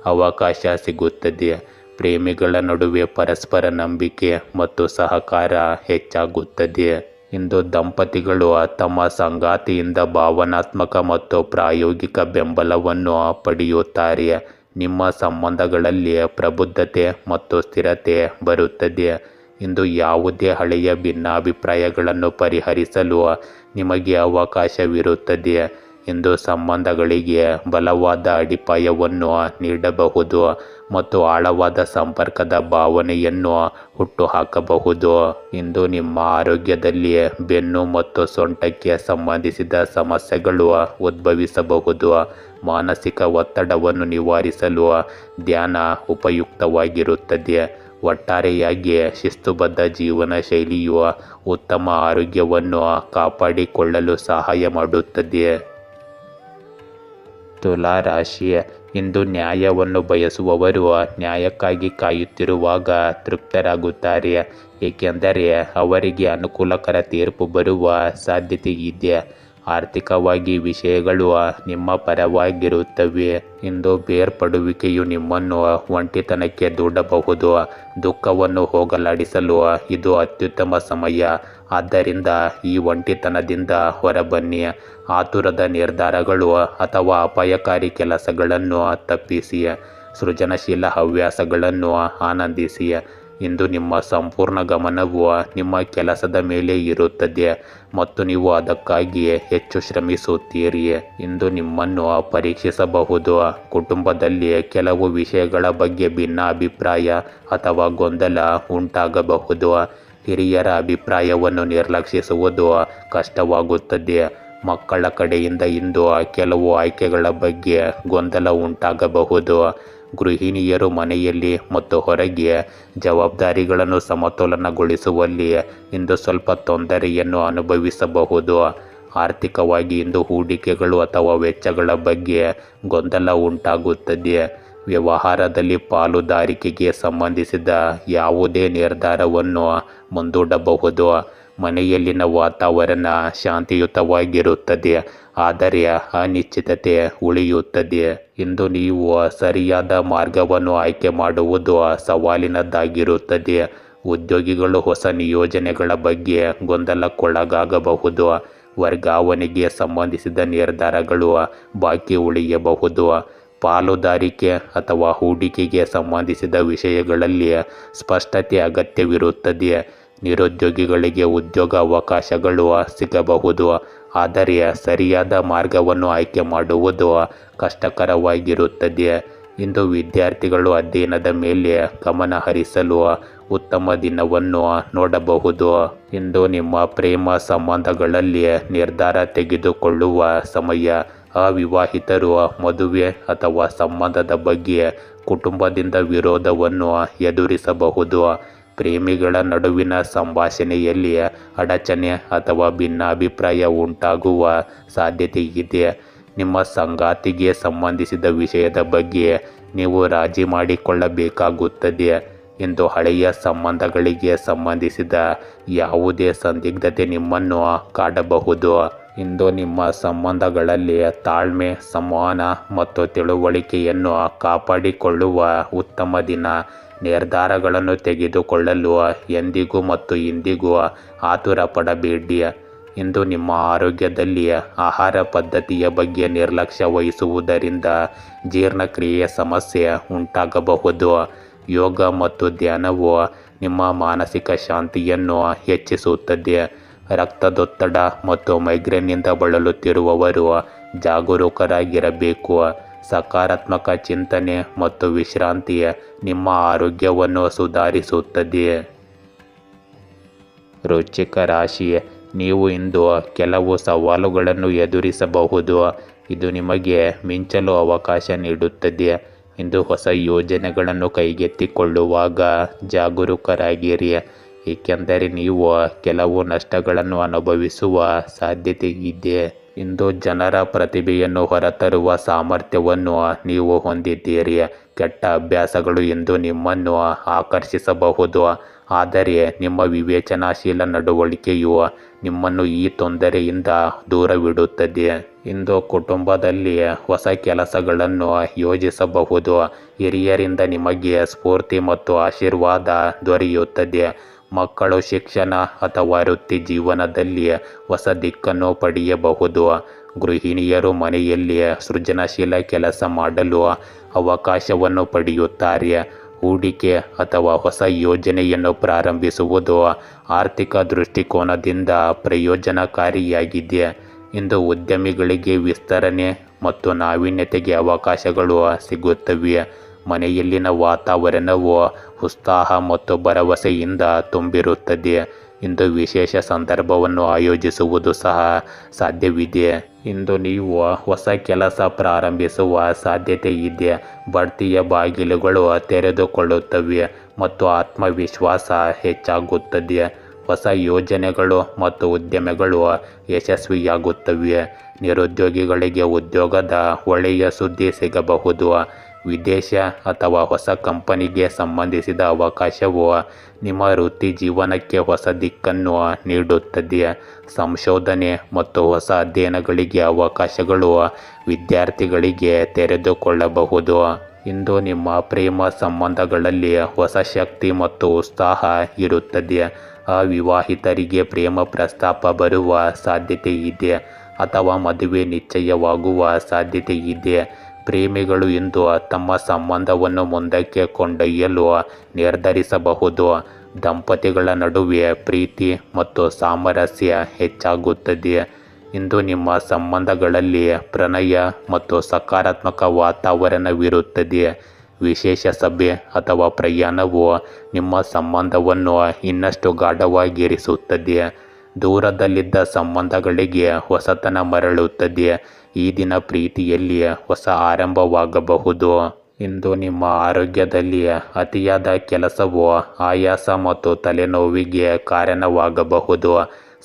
ಅವಕಾಶ ಸಿಗುತ್ತದೆ. ಪ್ರೇಮಿಗಳ ನಡುವೆ ಪರಸ್ಪರ ನಂಬಿಕೆ ಮತ್ತು ಸಹಕಾರ ಹೆಚ್ಚಾಗುತ್ತದೆ. ಇಂದು ದಂಪತಿಗಳು ತಮ್ಮ ಸಂಗಾತಿಯಿಂದ ಭಾವನಾತ್ಮಕ ಮತ್ತು ಪ್ರಾಯೋಗಿಕ ಬೆಂಬಲವನ್ನು ಪಡೆಯುತ್ತಾರೆ. ನಿಮ್ಮ ಸಂಬಂಧಗಳಲ್ಲಿ ಪ್ರಬುದ್ಧತೆ ಮತ್ತು ಸ್ಥಿರತೆ ಬರುತ್ತದೆ. ಇಂದು ಯಾವುದೇ ಹಳೆಯ ಭಿನ್ನಾಭಿಪ್ರಾಯಗಳನ್ನು ಪರಿಹರಿಸಲು ನಿಮಗೆ ಅವಕಾಶವಿರುತ್ತದೆ. ಇಂದು ಸಂಬಂಧಗಳಿಗೆ ಬಲವಾದ ಅಡಿಪಾಯವನ್ನು ನೀಡಬಹುದು ಮತ್ತು ಆಳವಾದ ಸಂಪರ್ಕದ ಭಾವನೆಯನ್ನು ಹುಟ್ಟುಹಾಕಬಹುದು. ಇಂದು ನಿಮ್ಮ ಆರೋಗ್ಯದಲ್ಲಿ ಬೆನ್ನು ಮತ್ತು ಸೊಂಟಕ್ಕೆ ಸಂಬಂಧಿಸಿದ ಸಮಸ್ಯೆಗಳು ಉದ್ಭವಿಸಬಹುದು. ಮಾನಸಿಕ ಒತ್ತಡವನ್ನು ನಿವಾರಿಸಲು ಧ್ಯಾನ ಉಪಯುಕ್ತವಾಗಿರುತ್ತದೆ. ಒಟ್ಟಾರೆಯಾಗಿ ಶಿಸ್ತುಬದ್ಧ ಜೀವನ ಶೈಲಿಯು ಉತ್ತಮ ಆರೋಗ್ಯವನ್ನು ಕಾಪಾಡಿಕೊಳ್ಳಲು ಸಹಾಯ ಮಾಡುತ್ತದೆ. ತುಲಾ ರಾಶಿ, ಇಂದು ನ್ಯಾಯವನ್ನು ಬಯಸುವವರು ನ್ಯಾಯಕ್ಕಾಗಿ ಕಾಯುತ್ತಿರುವಾಗ ತೃಪ್ತರಾಗುತ್ತಾರೆ, ಏಕೆಂದರೆ ಅವರಿಗೆ ಅನುಕೂಲಕರ ತೀರ್ಪು ಬರುವ ಸಾಧ್ಯತೆ ಇದೆ. ಆರ್ಥಿಕವಾಗಿ ವಿಷಯಗಳು ನಿಮ್ಮ ಪರವಾಗಿರುತ್ತವೆ. ಇಂದು ಬೇರ್ಪಡುವಿಕೆಯು ನಿಮ್ಮನ್ನು ಒಂಟಿತನಕ್ಕೆ ದೂಡಬಹುದು. ದುಃಖವನ್ನು ಹೋಗಲಾಡಿಸಲು ಇದು ಅತ್ಯುತ್ತಮ ಸಮಯ. ಆದ್ದರಿಂದ ಈ ಒಂಟಿತನದಿಂದ ಹೊರಬನ್ನಿ. ಆತುರದ ನಿರ್ಧಾರಗಳು ಅಥವಾ ಅಪಾಯಕಾರಿ ಕೆಲಸಗಳನ್ನು ತಪ್ಪಿಸಿ. ಸೃಜನಶೀಲ ಹವ್ಯಾಸಗಳನ್ನು ಆನಂದಿಸಿ. ಇಂದು ನಿಮ್ಮ ಸಂಪೂರ್ಣ ಗಮನವು ನಿಮ್ಮ ಕೆಲಸದ ಮೇಲೆ ಇರುತ್ತದೆ ಮತ್ತು ನೀವು ಅದಕ್ಕಾಗಿ ಹೆಚ್ಚು ಶ್ರಮಿಸುತ್ತೀರಿ. ಇಂದು ನಿಮ್ಮನ್ನು ಪರೀಕ್ಷಿಸಬಹುದು. ಕುಟುಂಬದಲ್ಲಿ ಕೆಲವು ವಿಷಯಗಳ ಬಗ್ಗೆ ಭಿನ್ನಾಭಿಪ್ರಾಯ ಅಥವಾ ಗೊಂದಲ ಉಂಟಾಗಬಹುದು. ಹಿರಿಯರ ಅಭಿಪ್ರಾಯವನ್ನು ನಿರ್ಲಕ್ಷಿಸುವುದು ಕಷ್ಟವಾಗುತ್ತದೆ. ಮಕ್ಕಳ ಕಡೆಯಿಂದ ಇಂದು ಕೆಲವು ಆಯ್ಕೆಗಳ ಬಗ್ಗೆ ಗೊಂದಲ ಉಂಟಾಗಬಹುದು. ಗೃಹಿಣಿಯರು ಮನೆಯಲ್ಲಿ ಮತ್ತು ಹೊರಗೆ ಜವಾಬ್ದಾರಿಗಳನ್ನು ಸಮತೋಲನಗೊಳಿಸುವಲ್ಲಿ ಇಂದು ಸ್ವಲ್ಪ ತೊಂದರೆಯನ್ನು ಅನುಭವಿಸಬಹುದು. ಆರ್ಥಿಕವಾಗಿ ಇಂದು ಹೂಡಿಕೆಗಳು ಅಥವಾ ವೆಚ್ಚಗಳ ಬಗ್ಗೆ ಗೊಂದಲ ಉಂಟಾಗುತ್ತದೆ. ವ್ಯವಹಾರದಲ್ಲಿ ಪಾಲುದಾರಿಕೆಗೆ ಸಂಬಂಧಿಸಿದ ಯಾವುದೇ ನಿರ್ಧಾರವನ್ನು ಮುಂದೂಡಬಹುದು. ಮನೆಯಲ್ಲಿನ ವಾತಾವರಣ ಶಾಂತಿಯುತವಾಗಿರುತ್ತದೆ, ಆದರೆ ಅನಿಶ್ಚಿತತೆ ಉಳಿಯುತ್ತದೆ. ಇಂದು ನೀವು ಸರಿಯಾದ ಮಾರ್ಗವನ್ನು ಆಯ್ಕೆ ಮಾಡುವುದು ಸವಾಲಿನದ್ದಾಗಿರುತ್ತದೆ. ಉದ್ಯೋಗಿಗಳು ಹೊಸ ನಿಯೋಜನೆಗಳ ಬಗ್ಗೆ ಗೊಂದಲಕ್ಕೊಳಗಾಗಬಹುದು. ವರ್ಗಾವಣೆಗೆ ಸಂಬಂಧಿಸಿದ ನಿರ್ಧಾರಗಳು ಬಾಕಿ ಉಳಿಯಬಹುದು. ಪಾಲುದಾರಿಕೆ ಅಥವಾ ಹೂಡಿಕೆಗೆ ಸಂಬಂಧಿಸಿದ ವಿಷಯಗಳಲ್ಲಿ ಸ್ಪಷ್ಟತೆ ಅಗತ್ಯವಿರುತ್ತದೆ. ನಿರುದ್ಯೋಗಿಗಳಿಗೆ ಉದ್ಯೋಗ ಅವಕಾಶಗಳು ಸಿಗಬಹುದು, ಆದರೆ ಸರಿಯಾದ ಮಾರ್ಗವನ್ನು ಆಯ್ಕೆ ಮಾಡುವುದು ಕಷ್ಟಕರವಾಗಿರುತ್ತದೆ. ಇಂದು ವಿದ್ಯಾರ್ಥಿಗಳು ಅಧ್ಯಯನದ ಮೇಲೆ ಗಮನ ಹರಿಸಲು ಉತ್ತಮ ದಿನವನ್ನು ನೋಡಬಹುದು. ಇಂದು ನಿಮ್ಮ ಪ್ರೇಮ ಸಂಬಂಧಗಳಲ್ಲಿ ನಿರ್ಧಾರ ತೆಗೆದುಕೊಳ್ಳುವ ಸಮಯ. ಅವಿವಾಹಿತರು ಮದುವೆ ಅಥವಾ ಸಂಬಂಧದ ಬಗ್ಗೆ ಕುಟುಂಬದಿಂದ ವಿರೋಧವನ್ನು ಎದುರಿಸಬಹುದು. ಪ್ರೇಮಿಗಳ ನಡುವಿನ ಸಂಭಾಷಣೆಯಲ್ಲಿ ಅಡಚಣೆ ಅಥವಾ ಭಿನ್ನಾಭಿಪ್ರಾಯ ಉಂಟಾಗುವ ಸಾಧ್ಯತೆ ಇದೆ. ನಿಮ್ಮ ಸಂಗಾತಿಗೆ ಸಂಬಂಧಿಸಿದ ವಿಷಯದ ಬಗ್ಗೆ ನೀವು ರಾಜಿ ಮಾಡಿಕೊಳ್ಳಬೇಕಾಗುತ್ತದೆ. ಇಂದು ಹಳೆಯ ಸಂಬಂಧಗಳಿಗೆ ಸಂಬಂಧಿಸಿದ ಯಾವುದೇ ಸಂದಿಗ್ಧತೆ ನಿಮ್ಮನ್ನು ಕಾಡಬಹುದು. ಇಂದು ನಿಮ್ಮ ಸಂಬಂಧಗಳಲ್ಲಿ ತಾಳ್ಮೆ, ಸಂವಹನ ಮತ್ತು ತಿಳುವಳಿಕೆಯನ್ನು ಕಾಪಾಡಿಕೊಳ್ಳುವ ಉತ್ತಮ ದಿನ. ನಿರ್ಧಾರಗಳನ್ನು ತೆಗೆದುಕೊಳ್ಳಲು ಎಂದಿಗೂ ಮತ್ತು ಇಂದಿಗೂ ಆತುರ ಪಡಬೇಡಿ. ಇಂದು ನಿಮ್ಮ ಆರೋಗ್ಯದಲ್ಲಿ ಆಹಾರ ಪದ್ಧತಿಯ ಬಗ್ಗೆ ನಿರ್ಲಕ್ಷ್ಯ ವಹಿಸುವುದರಿಂದ ಜೀರ್ಣಕ್ರಿಯೆಯ ಸಮಸ್ಯೆ ಉಂಟಾಗಬಹುದು. ಯೋಗ ಮತ್ತು ಧ್ಯಾನವು ನಿಮ್ಮ ಮಾನಸಿಕ ಶಾಂತಿಯನ್ನು ಹೆಚ್ಚಿಸುತ್ತದೆ. ರಕ್ತದೊತ್ತಡ ಮತ್ತು ಮೈಗ್ರೇನ್ನಿಂದ ಬಳಲುತ್ತಿರುವವರು ಜಾಗರೂಕರಾಗಿರಬೇಕು. ಸಕಾರಾತ್ಮಕ ಚಿಂತನೆ ಮತ್ತು ವಿಶ್ರಾಂತಿ ನಿಮ್ಮ ಆರೋಗ್ಯವನ್ನು ಸುಧಾರಿಸುತ್ತದೆ. ವೃಶ್ಚಿಕ ರಾಶಿ, ನೀವು ಇಂದು ಕೆಲವು ಸವಾಲುಗಳನ್ನು ಎದುರಿಸಬಹುದು. ಇದು ನಿಮಗೆ ಮಿಂಚಲು ಅವಕಾಶ ನೀಡುತ್ತದೆ. ಇಂದು ಹೊಸ ಯೋಜನೆಗಳನ್ನು ಕೈಗೆತ್ತಿಕೊಳ್ಳುವಾಗ ಜಾಗರೂಕರಾಗಿರಿ, ಏಕೆಂದರೆ ನೀವು ಕೆಲವು ನಷ್ಟಗಳನ್ನು ಅನುಭವಿಸುವ ಸಾಧ್ಯತೆ ಇದೆ. ಇಂದು ಜನರ ಪ್ರತಿಭೆಯನ್ನು ಹೊರತರುವ ಸಾಮರ್ಥ್ಯವನ್ನು ನೀವು ಹೊಂದಿದ್ದೀರಿ. ಕೆಟ್ಟ ಅಭ್ಯಾಸಗಳು ಇಂದು ನಿಮ್ಮನ್ನು ಆಕರ್ಷಿಸಬಹುದು, ಆದರೆ ನಿಮ್ಮ ವಿವೇಚನಾಶೀಲ ನಡವಳಿಕೆಯು ನಿಮ್ಮನ್ನು ಈ ತೊಂದರೆಯಿಂದ ದೂರವಿಡುತ್ತದೆ. ಇಂದು ಕುಟುಂಬದಲ್ಲಿ ಹೊಸ ಕೆಲಸಗಳನ್ನು ಯೋಜಿಸಬಹುದು. ಹಿರಿಯರಿಂದ ನಿಮಗೆ ಸ್ಫೂರ್ತಿ ಮತ್ತು ಆಶೀರ್ವಾದ ದೊರೆಯುತ್ತದೆ. ಮಕ್ಕಳು ಶಿಕ್ಷಣ ಅಥವಾ ವೃತ್ತಿ ಜೀವನದಲ್ಲಿ ಹೊಸ ದಿಕ್ಕನ್ನು ಪಡೆಯಬಹುದು. ಗೃಹಿಣಿಯರು ಮನೆಯಲ್ಲಿ ಸೃಜನಶೀಲ ಕೆಲಸ ಮಾಡಲು ಅವಕಾಶವನ್ನು ಪಡೆಯುತ್ತಾರೆ. ಹೂಡಿಕೆ ಅಥವಾ ಹೊಸ ಯೋಜನೆಯನ್ನು ಪ್ರಾರಂಭಿಸುವುದು ಆರ್ಥಿಕ ದೃಷ್ಟಿಕೋನದಿಂದ ಪ್ರಯೋಜನಕಾರಿಯಾಗಿದೆ. ಇಂದು ಉದ್ಯಮಿಗಳಿಗೆ ವಿಸ್ತರಣೆ ಮತ್ತು ನಾವೀನ್ಯತೆಗೆ ಅವಕಾಶಗಳು ಸಿಗುತ್ತವೆ. ಮನೆಯಲ್ಲಿನ ವಾತಾವರಣವು ಉತ್ಸಾಹ ಮತ್ತು ಭರವಸೆಯಿಂದ ತುಂಬಿರುತ್ತದೆ. ಇಂದು ವಿಶೇಷ ಸಂದರ್ಭವನ್ನು ಆಯೋಜಿಸುವುದು ಸಹ ಸಾಧ್ಯವಿದೆ. ಇಂದು ನೀವು ಹೊಸ ಕೆಲಸ ಪ್ರಾರಂಭಿಸುವ ಸಾಧ್ಯತೆ ಇದೆ. ಬಡ್ತಿಯ ಬಾಗಿಲುಗಳು ತೆರೆದುಕೊಳ್ಳುತ್ತವೆ ಮತ್ತು ಆತ್ಮವಿಶ್ವಾಸ ಹೆಚ್ಚಾಗುತ್ತದೆ. ಹೊಸ ಯೋಜನೆಗಳು ಮತ್ತು ಉದ್ಯಮಗಳು ಯಶಸ್ವಿಯಾಗುತ್ತವೆ. ನಿರುದ್ಯೋಗಿಗಳಿಗೆ ಉದ್ಯೋಗದ ಒಳ್ಳೆಯ ಸುದ್ದಿ ಸಿಗಬಹುದು. ವಿದೇಶ ಅಥವಾ ಹೊಸ ಕಂಪನಿಗೆ ಸಂಬಂಧಿಸಿದ ಅವಕಾಶವು ನಿಮ್ಮ ವೃತ್ತಿ ಜೀವನಕ್ಕೆ ಹೊಸ ದಿಕ್ಕನ್ನು ನೀಡುತ್ತದೆ. ಸಂಶೋಧನೆ ಮತ್ತು ಹೊಸ ಅಧ್ಯಯನಗಳಿಗೆ ಅವಕಾಶಗಳು ವಿದ್ಯಾರ್ಥಿಗಳಿಗೆ ತೆರೆದುಕೊಳ್ಳಬಹುದು. ಇಂದು ನಿಮ್ಮ ಪ್ರೇಮ ಸಂಬಂಧಗಳಲ್ಲಿ ಹೊಸ ಶಕ್ತಿ ಮತ್ತು ಉತ್ಸಾಹ ಇರುತ್ತದೆ. ಅವಿವಾಹಿತರಿಗೆ ಪ್ರೇಮ ಪ್ರಸ್ತಾಪ ಬರುವ ಸಾಧ್ಯತೆ ಇದೆ ಅಥವಾ ಮದುವೆ ನಿಶ್ಚಯವಾಗುವ ಸಾಧ್ಯತೆ ಇದೆ. ಪ್ರೇಮಿಗಳು ಇಂದು ತಮ್ಮ ಸಂಬಂಧವನ್ನು ಮುಂದಕ್ಕೆ ಕೊಂಡೊಯ್ಯಲು ನಿರ್ಧರಿಸಬಹುದು. ದಂಪತಿಗಳ ನಡುವೆ ಪ್ರೀತಿ ಮತ್ತು ಸಾಮರಸ್ಯ ಹೆಚ್ಚಾಗುತ್ತದೆ. ಇಂದು ನಿಮ್ಮ ಸಂಬಂಧಗಳಲ್ಲಿ ಪ್ರಣಯ ಮತ್ತು ಸಕಾರಾತ್ಮಕ ವಾತಾವರಣವಿರುತ್ತದೆ. ವಿಶೇಷ ಸಭೆ ಅಥವಾ ಪ್ರಯಾಣವು ನಿಮ್ಮ ಸಂಬಂಧವನ್ನು ಇನ್ನಷ್ಟು ಗಾಢವಾಗಿರಿಸುತ್ತದೆ. ದೂರದಲ್ಲಿದ್ದ ಸಂಬಂಧಗಳಿಗೆ ಹೊಸತನ ಮರಳುತ್ತದೆ. ಈ ದಿನ ಪ್ರೀತಿಯಲ್ಲಿ ಹೊಸ ಆರಂಭವಾಗಬಹುದು. ಇಂದು ನಿಮ್ಮ ಆರೋಗ್ಯದಲ್ಲಿ ಅತಿಯಾದ ಕೆಲಸವು ಆಯಾಸ ಮತ್ತು ತಲೆನೋವಿಗೆ ಕಾರಣವಾಗಬಹುದು.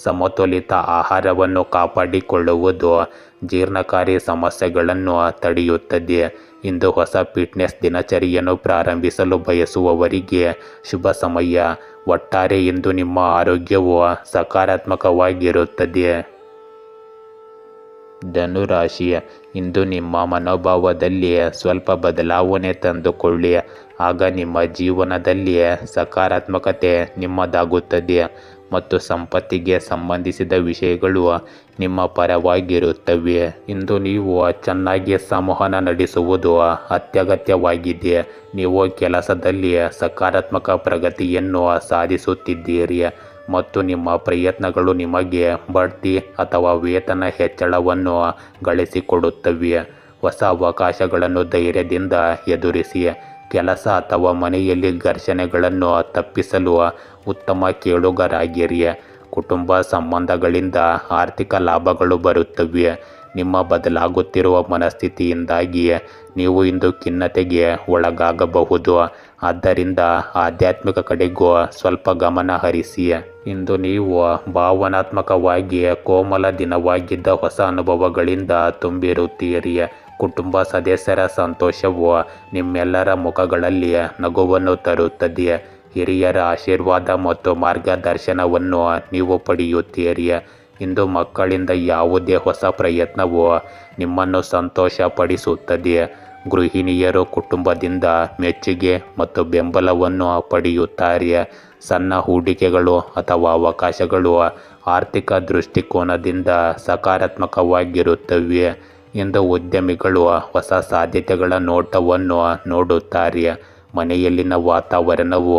ಸಮತೋಲಿತ ಆಹಾರವನ್ನು ಕಾಪಾಡಿಕೊಳ್ಳುವುದು ಜೀರ್ಣಕಾರಿ ಸಮಸ್ಯೆಗಳನ್ನು ತಡೆಯುತ್ತದೆ. ಇಂದು ಹೊಸ ಫಿಟ್ನೆಸ್ ದಿನಚರಿಯನ್ನು ಪ್ರಾರಂಭಿಸಲು ಬಯಸುವವರಿಗೆ ಶುಭ ಸಮಯ. ಒಟ್ಟಾರೆ ಇಂದು ನಿಮ್ಮ ಆರೋಗ್ಯವು ಸಕಾರಾತ್ಮಕವಾಗಿರುತ್ತದೆ. ಧನುರಾಶಿ, ಇಂದು ನಿಮ್ಮ ಮನೋಭಾವದಲ್ಲಿ ಸ್ವಲ್ಪ ಬದಲಾವಣೆ ತಂದುಕೊಳ್ಳಿ. ಆಗ ನಿಮ್ಮ ಜೀವನದಲ್ಲಿ ಸಕಾರಾತ್ಮಕತೆ ನಿಮ್ಮದಾಗುತ್ತದೆ ಮತ್ತು ಸಂಪತ್ತಿಗೆ ಸಂಬಂಧಿಸಿದ ವಿಷಯಗಳು ನಿಮ್ಮ ಪರವಾಗಿರುತ್ತವೆ. ಇಂದು ನೀವು ಚೆನ್ನಾಗಿ ಸಂವಹನ ನಡೆಸುವುದು ಅತ್ಯಗತ್ಯವಾಗಿದೆ. ನೀವು ಕೆಲಸದಲ್ಲಿ ಸಕಾರಾತ್ಮಕ ಪ್ರಗತಿಯನ್ನು ಸಾಧಿಸುತ್ತಿದ್ದೀರಿ ಮತ್ತು ನಿಮ್ಮ ಪ್ರಯತ್ನಗಳು ನಿಮಗೆ ಬಡ್ತಿ ಅಥವಾ ವೇತನ ಹೆಚ್ಚಳವನ್ನು ಗಳಿಸಿಕೊಡುತ್ತವೆ. ಹೊಸ ಅವಕಾಶಗಳನ್ನು ಧೈರ್ಯದಿಂದ ಎದುರಿಸಿ. ಕೆಲಸ ಅಥವಾ ಮನೆಯಲ್ಲಿ ಘರ್ಷಣೆಗಳನ್ನು ತಪ್ಪಿಸಲು ಉತ್ತಮ ಕೇಳುಗರಾಗಿರಿ. ಕುಟುಂಬ ಸಂಬಂಧಗಳಿಂದ ಆರ್ಥಿಕ ಲಾಭಗಳು ಬರುತ್ತವೆ. ನಿಮ್ಮ ಬದಲಾಗುತ್ತಿರುವ ಮನಸ್ಥಿತಿಯಿಂದಾಗಿ ನೀವು ಇಂದು ಖಿನ್ನತೆಗೆ ಒಳಗಾಗಬಹುದು. ಆದ್ದರಿಂದ ಆಧ್ಯಾತ್ಮಿಕ ಕಡೆಗೂ ಸ್ವಲ್ಪ ಗಮನ ಹರಿಸಿ. ಇಂದು ನೀವು ಭಾವನಾತ್ಮಕವಾಗಿ ಕೋಮಲ ದಿನವಾಗಿದ್ದ ಹೊಸ ಅನುಭವಗಳಿಂದ ತುಂಬಿರುತ್ತೀರಿ. ಕುಟುಂಬ ಸದಸ್ಯರ ಸಂತೋಷವು ನಿಮ್ಮೆಲ್ಲರ ಮುಖಗಳಲ್ಲಿ ನಗುವನ್ನು ತರುತ್ತದೆ. ಹಿರಿಯರ ಆಶೀರ್ವಾದ ಮತ್ತು ಮಾರ್ಗದರ್ಶನವನ್ನು ನೀವು ಪಡೆಯುತ್ತೀರಿ. ಇಂದು ಮಕ್ಕಳಿಂದ ಯಾವುದೇ ಹೊಸ ಪ್ರಯತ್ನವು ನಿಮ್ಮನ್ನು ಸಂತೋಷಪಡಿಸುತ್ತದೆ. ಗೃಹಿಣಿಯರು ಕುಟುಂಬದಿಂದ ಮೆಚ್ಚುಗೆ ಮತ್ತು ಬೆಂಬಲವನ್ನು ಪಡೆಯುತ್ತಾರೆ. ಸಣ್ಣ ಹೂಡಿಕೆಗಳು ಅಥವಾ ಅವಕಾಶಗಳು ಆರ್ಥಿಕ ದೃಷ್ಟಿಕೋನದಿಂದ ಸಕಾರಾತ್ಮಕವಾಗಿರುತ್ತವೆ. ಇಂದು ಉದ್ಯಮಿಗಳು ಹೊಸ ಸಾಧ್ಯತೆಗಳ ನೋಟವನ್ನು ನೋಡುತ್ತಾರೆ. ಮನೆಯಲ್ಲಿನ ವಾತಾವರಣವು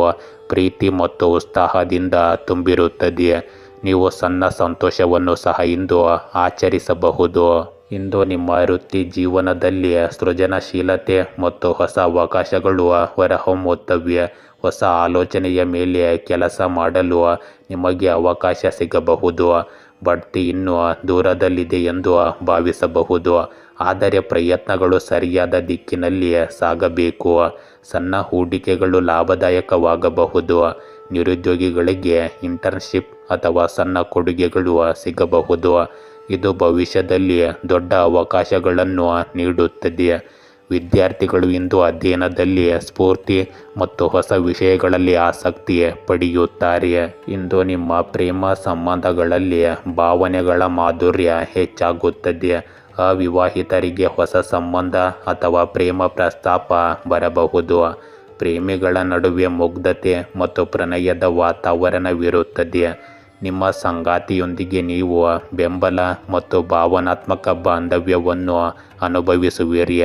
ಪ್ರೀತಿ ಮತ್ತು ಉತ್ಸಾಹದಿಂದ ತುಂಬಿರುತ್ತದೆ. ನೀವು ಸಣ್ಣ ಸಂತೋಷವನ್ನು ಸಹ ಇಂದು ಆಚರಿಸಬಹುದು. ಇಂದು ನಿಮ್ಮ ವೃತ್ತಿ ಜೀವನದಲ್ಲಿ ಸೃಜನಶೀಲತೆ ಮತ್ತು ಹೊಸ ಅವಕಾಶಗಳು ಹೊರಹೊಮ್ಮುತ್ತವೆ. ಹೊಸ ಆಲೋಚನೆಯ ಮೇಲೆ ಕೆಲಸ ಮಾಡಲು ನಿಮಗೆ ಅವಕಾಶ ಸಿಗಬಹುದು. ಬಡ್ತಿ ಇನ್ನೂ ದೂರದಲ್ಲಿದೆ ಎಂದು ಭಾವಿಸಬಹುದು, ಆದರೆ ಪ್ರಯತ್ನಗಳು ಸರಿಯಾದ ದಿಕ್ಕಿನಲ್ಲಿ ಸಾಗಬೇಕು. ಸಣ್ಣ ಹೂಡಿಕೆಗಳು ಲಾಭದಾಯಕವಾಗಬಹುದು. ನಿರುದ್ಯೋಗಿಗಳಿಗೆ ಇಂಟರ್ನ್ಶಿಪ್ ಅಥವಾ ಸಣ್ಣ ಕೊಡುಗೆಗಳು ಸಿಗಬಹುದು. ಇದು ಭವಿಷ್ಯದಲ್ಲಿ ದೊಡ್ಡ ಅವಕಾಶಗಳನ್ನು ನೀಡುತ್ತದೆ. ವಿದ್ಯಾರ್ಥಿಗಳು ಇಂದು ಅಧ್ಯಯನದಲ್ಲಿ ಸ್ಫೂರ್ತಿ ಮತ್ತು ಹೊಸ ವಿಷಯಗಳಲ್ಲಿ ಆಸಕ್ತಿ ಪಡೆಯುತ್ತಾರೆ. ಇಂದು ನಿಮ್ಮ ಪ್ರೇಮ ಸಂಬಂಧಗಳಲ್ಲಿ ಭಾವನೆಗಳ ಮಾಧುರ್ಯ ಹೆಚ್ಚಾಗುತ್ತದೆ. ಅವಿವಾಹಿತರಿಗೆ ಹೊಸ ಸಂಬಂಧ ಅಥವಾ ಪ್ರೇಮ ಪ್ರಸ್ತಾಪ ಬರಬಹುದು. ಪ್ರೇಮಿಗಳ ನಡುವೆ ಮುಗ್ಧತೆ ಮತ್ತು ಪ್ರಣಯದ ವಾತಾವರಣವಿರುತ್ತದೆ. ನಿಮ್ಮ ಸಂಗಾತಿಯೊಂದಿಗೆ ನೀವು ಬೆಂಬಲ ಮತ್ತು ಭಾವನಾತ್ಮಕ ಬಾಂಧವ್ಯವನ್ನು ಅನುಭವಿಸುವಿರಿ.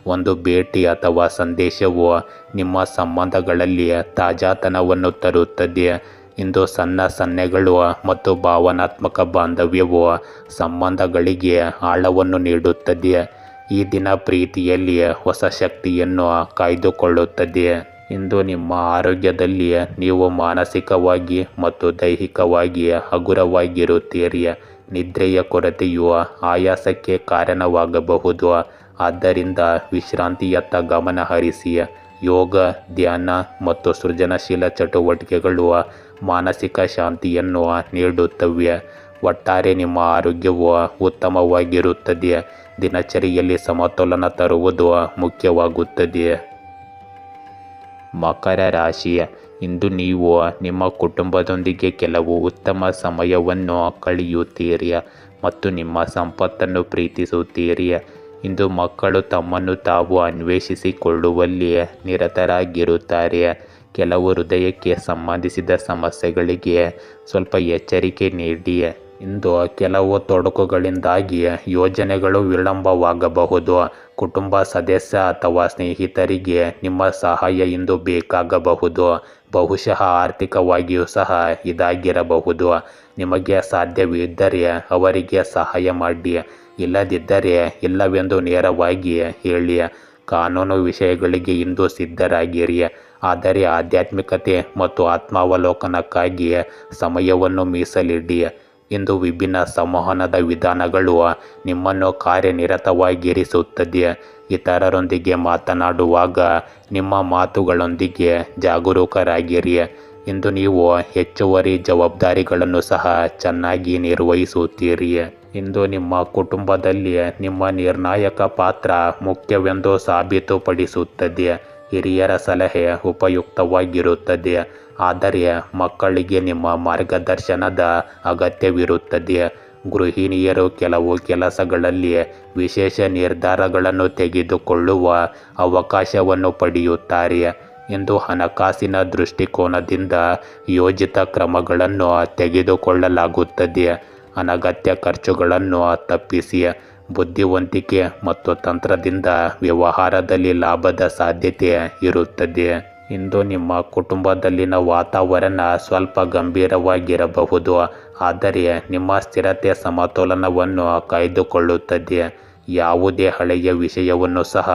ಒಂದು ಭೇಟಿ ಅಥವಾ ಸಂದೇಶವು ನಿಮ್ಮ ಸಂಬಂಧಗಳಲ್ಲಿ ತಾಜಾತನವನ್ನು ತರುತ್ತದೆ. ಇಂದು ಸಣ್ಣ ಸನ್ನೆಗಳು ಮತ್ತು ಭಾವನಾತ್ಮಕ ಬಾಂಧವ್ಯವು ಸಂಬಂಧಗಳಿಗೆ ಆಳವನ್ನು ನೀಡುತ್ತದೆ. ಈ ದಿನ ಪ್ರೀತಿಯಲ್ಲಿ ಹೊಸ ಶಕ್ತಿಯನ್ನು ಕಾಯ್ದುಕೊಳ್ಳುತ್ತದೆ. ಇಂದು ನಿಮ್ಮ ಆರೋಗ್ಯದಲ್ಲಿ ನೀವು ಮಾನಸಿಕವಾಗಿ ಮತ್ತು ದೈಹಿಕವಾಗಿ ಹಗುರವಾಗಿರುತ್ತೀರಿ. ನಿದ್ರೆಯ ಕೊರತೆಯು ಆಯಾಸಕ್ಕೆ ಕಾರಣವಾಗಬಹುದು. ಆದ್ದರಿಂದ ವಿಶ್ರಾಂತಿಯತ್ತ ಗಮನ ಹರಿಸಿ. ಯೋಗ, ಧ್ಯಾನ ಮತ್ತು ಸೃಜನಶೀಲ ಚಟುವಟಿಕೆಗಳು ಮಾನಸಿಕ ಶಾಂತಿಯನ್ನು ನೀಡುತ್ತವೆ. ಒಟ್ಟಾರೆ ನಿಮ್ಮ ಆರೋಗ್ಯವು ಉತ್ತಮವಾಗಿರುತ್ತದೆ. ದಿನಚರಿಯಲ್ಲಿ ಸಮತೋಲನ ತರುವುದು ಮುಖ್ಯವಾಗುತ್ತದೆ. ಮಕರ ರಾಶಿ. ಇಂದು ನೀವು ನಿಮ್ಮ ಕುಟುಂಬದೊಂದಿಗೆ ಕೆಲವು ಉತ್ತಮ ಸಮಯವನ್ನು ಕಳೆಯುತ್ತೀರಿ ಮತ್ತು ನಿಮ್ಮ ಸಂಪತ್ತನ್ನು ಪ್ರೀತಿಸುತ್ತೀರಿ. ಇಂದು ಮಕ್ಕಳು ತಮ್ಮನ್ನು ತಾವು ಅನ್ವೇಷಿಸಿಕೊಳ್ಳುವಲ್ಲಿ ನಿರತರಾಗಿರುತ್ತಾರೆ. ಕೆಲವು ಹೃದಯಕ್ಕೆ ಸಂಬಂಧಿಸಿದ ಸಮಸ್ಯೆಗಳಿಗೆ ಸ್ವಲ್ಪ ಎಚ್ಚರಿಕೆ ನೀಡಿ. ಇಂದು ಕೆಲವು ತೊಡಕುಗಳಿಂದಾಗಿ ಯೋಜನೆಗಳು ವಿಳಂಬವಾಗಬಹುದು. ಕುಟುಂಬ ಸದಸ್ಯ ಅಥವಾ ಸ್ನೇಹಿತರಿಗೆ ನಿಮ್ಮ ಸಹಾಯ ಇಂದು ಬೇಕಾಗಬಹುದು. ಬಹುಶಃ ಆರ್ಥಿಕವಾಗಿಯೂ ಸಹ ಇದಾಗಿರಬಹುದು. ನಿಮಗೆ ಸಾಧ್ಯವಿದ್ದರೆ ಅವರಿಗೆ ಸಹಾಯ ಮಾಡಿ. ಇಲ್ಲದಿದ್ದರೆ ಇಲ್ಲವೆಂದು ನೇರವಾಗಿ ಹೇಳಿ. ಕಾನೂನು ವಿಷಯಗಳಿಗೆ ಇಂದು ಸಿದ್ಧರಾಗಿರಿ, ಆದರೆ ಆಧ್ಯಾತ್ಮಿಕತೆ ಮತ್ತು ಆತ್ಮಾವಲೋಕನಕ್ಕಾಗಿ ಸಮಯವನ್ನು ಮೀಸಲಿಡಿ. ಇಂದು ವಿಭಿನ್ನ ಸಂವಹನದ ವಿಧಾನಗಳು ನಿಮ್ಮನ್ನು ಕಾರ್ಯನಿರತವಾಗಿರಿಸುತ್ತದೆ. ಇತರರೊಂದಿಗೆ ಮಾತನಾಡುವಾಗ ನಿಮ್ಮ ಮಾತುಗಳೊಂದಿಗೆ ಜಾಗರೂಕರಾಗಿರಿ. ಇಂದು ನೀವು ಹೆಚ್ಚುವರಿ ಜವಾಬ್ದಾರಿಗಳನ್ನು ಸಹ ಚೆನ್ನಾಗಿ ನಿರ್ವಹಿಸುತ್ತೀರಿ. ಇಂದು ನಿಮ್ಮ ಕುಟುಂಬದಲ್ಲಿ ನಿಮ್ಮ ನಿರ್ಣಾಯಕ ಪಾತ್ರ ಮುಖ್ಯವೆಂದು ಸಾಬೀತುಪಡಿಸುತ್ತದೆ. ಹಿರಿಯರ ಸಲಹೆ ಉಪಯುಕ್ತವಾಗಿರುತ್ತದೆ, ಆದರೆ ಮಕ್ಕಳಿಗೆ ನಿಮ್ಮ ಮಾರ್ಗದರ್ಶನದ ಅಗತ್ಯವಿರುತ್ತದೆ. ಗೃಹಿಣಿಯರು ಕೆಲವು ಕೆಲಸಗಳಲ್ಲಿ ವಿಶೇಷ ನಿರ್ಧಾರಗಳನ್ನು ತೆಗೆದುಕೊಳ್ಳುವ ಅವಕಾಶವನ್ನು ಪಡೆಯುತ್ತಾರೆ. ಇಂದು ಹಣಕಾಸಿನ ದೃಷ್ಟಿಕೋನದಿಂದ ಯೋಜಿತ ಕ್ರಮಗಳನ್ನು ತೆಗೆದುಕೊಳ್ಳಲಾಗುತ್ತದೆ. ಅನಗತ್ಯ ಖರ್ಚುಗಳನ್ನು ತಪ್ಪಿಸಿ. ಬುದ್ಧಿವಂತಿಕೆ ಮತ್ತು ತಂತ್ರದಿಂದ ವ್ಯವಹಾರದಲ್ಲಿ ಲಾಭದ ಸಾಧ್ಯತೆ ಇರುತ್ತದೆ. ಇಂದು ನಿಮ್ಮ ಕುಟುಂಬದಲ್ಲಿನ ವಾತಾವರಣ ಸ್ವಲ್ಪ ಗಂಭೀರವಾಗಿರಬಹುದು, ಆದರೆ ನಿಮ್ಮ ಸ್ಥಿರತೆ ಸಮತೋಲನವನ್ನು ಕಾಯ್ದುಕೊಳ್ಳುತ್ತದೆ. ಯಾವುದೇ ಹಳೆಯ ವಿಷಯವನ್ನು ಸಹ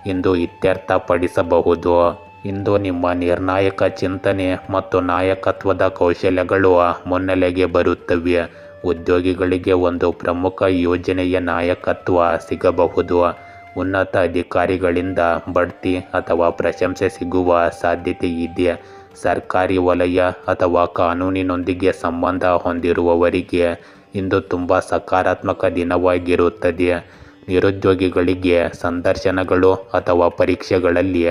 ಇಂದು ಇತ್ಯರ್ಥಪಡಿಸಬಹುದು. ಇಂದು ನಿಮ್ಮ ನಿರ್ಣಾಯಕ ಚಿಂತನೆ ಮತ್ತು ನಾಯಕತ್ವದ ಕೌಶಲ್ಯಗಳು ಮುನ್ನೆಲೆಗೆ ಬರುತ್ತವೆ. ಉದ್ಯೋಗಿಗಳಿಗೆ ಒಂದು ಪ್ರಮುಖ ಯೋಜನೆಯ ನಾಯಕತ್ವ ಸಿಗಬಹುದು. ಉನ್ನತ ಅಧಿಕಾರಿಗಳಿಂದ ಬಡ್ತಿ ಅಥವಾ ಪ್ರಶಂಸೆ ಸಿಗುವ ಸಾಧ್ಯತೆ ಇದೆ. ಸರ್ಕಾರಿ ವಲಯ ಅಥವಾ ಕಾನೂನಿನೊಂದಿಗೆ ಸಂಬಂಧ ಹೊಂದಿರುವವರಿಗೆ ಇಂದು ತುಂಬ ಸಕಾರಾತ್ಮಕ ದಿನವಾಗಿರುತ್ತದೆ. ನಿರುದ್ಯೋಗಿಗಳಿಗೆ ಸಂದರ್ಶನಗಳು ಅಥವಾ ಪರೀಕ್ಷೆಗಳಲ್ಲಿ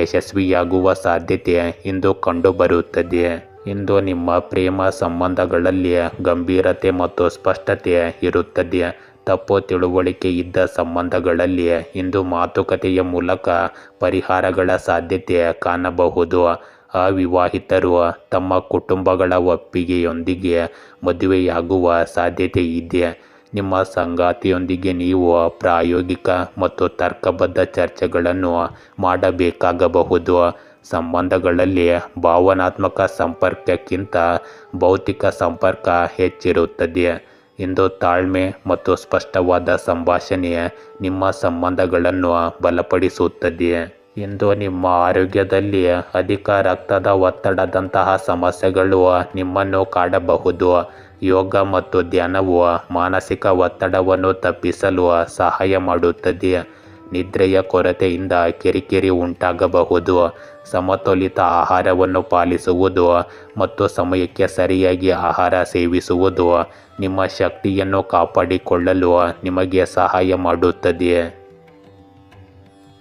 ಯಶಸ್ವಿಯಾಗುವ ಸಾಧ್ಯತೆ ಇಂದು ಕಂಡುಬರುತ್ತದೆ. ಇಂದು ನಿಮ್ಮ ಪ್ರೇಮ ಸಂಬಂಧಗಳಲ್ಲಿ ಗಂಭೀರತೆ ಮತ್ತು ಸ್ಪಷ್ಟತೆ ಇರುತ್ತದೆ. ತಪ್ಪು ತಿಳುವಳಿಕೆ ಇದ್ದ ಸಂಬಂಧಗಳಲ್ಲಿ ಇಂದು ಮಾತುಕತೆಯ ಮೂಲಕ ಪರಿಹಾರಗಳ ಸಾಧ್ಯತೆ ಕಾಣಬಹುದು. ಅವಿವಾಹಿತರು ತಮ್ಮ ಕುಟುಂಬಗಳ ಒಪ್ಪಿಗೆಯೊಂದಿಗೆ ಮದುವೆಯಾಗುವ ಸಾಧ್ಯತೆ ಇದೆ. ನಿಮ್ಮ ಸಂಗಾತಿಯೊಂದಿಗೆ ನೀವು ಪ್ರಾಯೋಗಿಕ ಮತ್ತು ತರ್ಕಬದ್ಧ ಚರ್ಚೆಗಳನ್ನು ಮಾಡಬೇಕಾಗಬಹುದು. ಸಂಬಂಧಗಳಲ್ಲಿ ಭಾವನಾತ್ಮಕ ಸಂಪರ್ಕಕ್ಕಿಂತ ಭೌತಿಕ ಸಂಪರ್ಕ ಹೆಚ್ಚಿರುತ್ತದೆ. ಇಂದು ತಾಳ್ಮೆ ಮತ್ತು ಸ್ಪಷ್ಟವಾದ ಸಂಭಾಷಣೆ ನಿಮ್ಮ ಸಂಬಂಧಗಳನ್ನು ಬಲಪಡಿಸುತ್ತದೆ. ಇಂದು ನಿಮ್ಮ ಆರೋಗ್ಯದಲ್ಲಿ ಅಧಿಕ ರಕ್ತದ ಒತ್ತಡದಂತಹ ಸಮಸ್ಯೆಗಳು ನಿಮ್ಮನ್ನು ಕಾಡಬಹುದು. ಯೋಗ ಮತ್ತು ಧ್ಯಾನವು ಮಾನಸಿಕ ಒತ್ತಡವನ್ನು ತಪ್ಪಿಸಲು ಸಹಾಯ ಮಾಡುತ್ತದೆ. ನಿದ್ರೆಯ ಕೊರತೆಯಿಂದ ಕಿರಿಕಿರಿ ಉಂಟಾಗಬಹುದು. ಸಮತೋಲಿತ ಆಹಾರವನ್ನು ಪಾಲಿಸುವುದು ಮತ್ತು ಸಮಯಕ್ಕೆ ಸರಿಯಾಗಿ ಆಹಾರ ಸೇವಿಸುವುದು ನಿಮ್ಮ ಶಕ್ತಿಯನ್ನು ಕಾಪಾಡಿಕೊಳ್ಳಲು ನಿಮಗೆ ಸಹಾಯ ಮಾಡುತ್ತದೆ.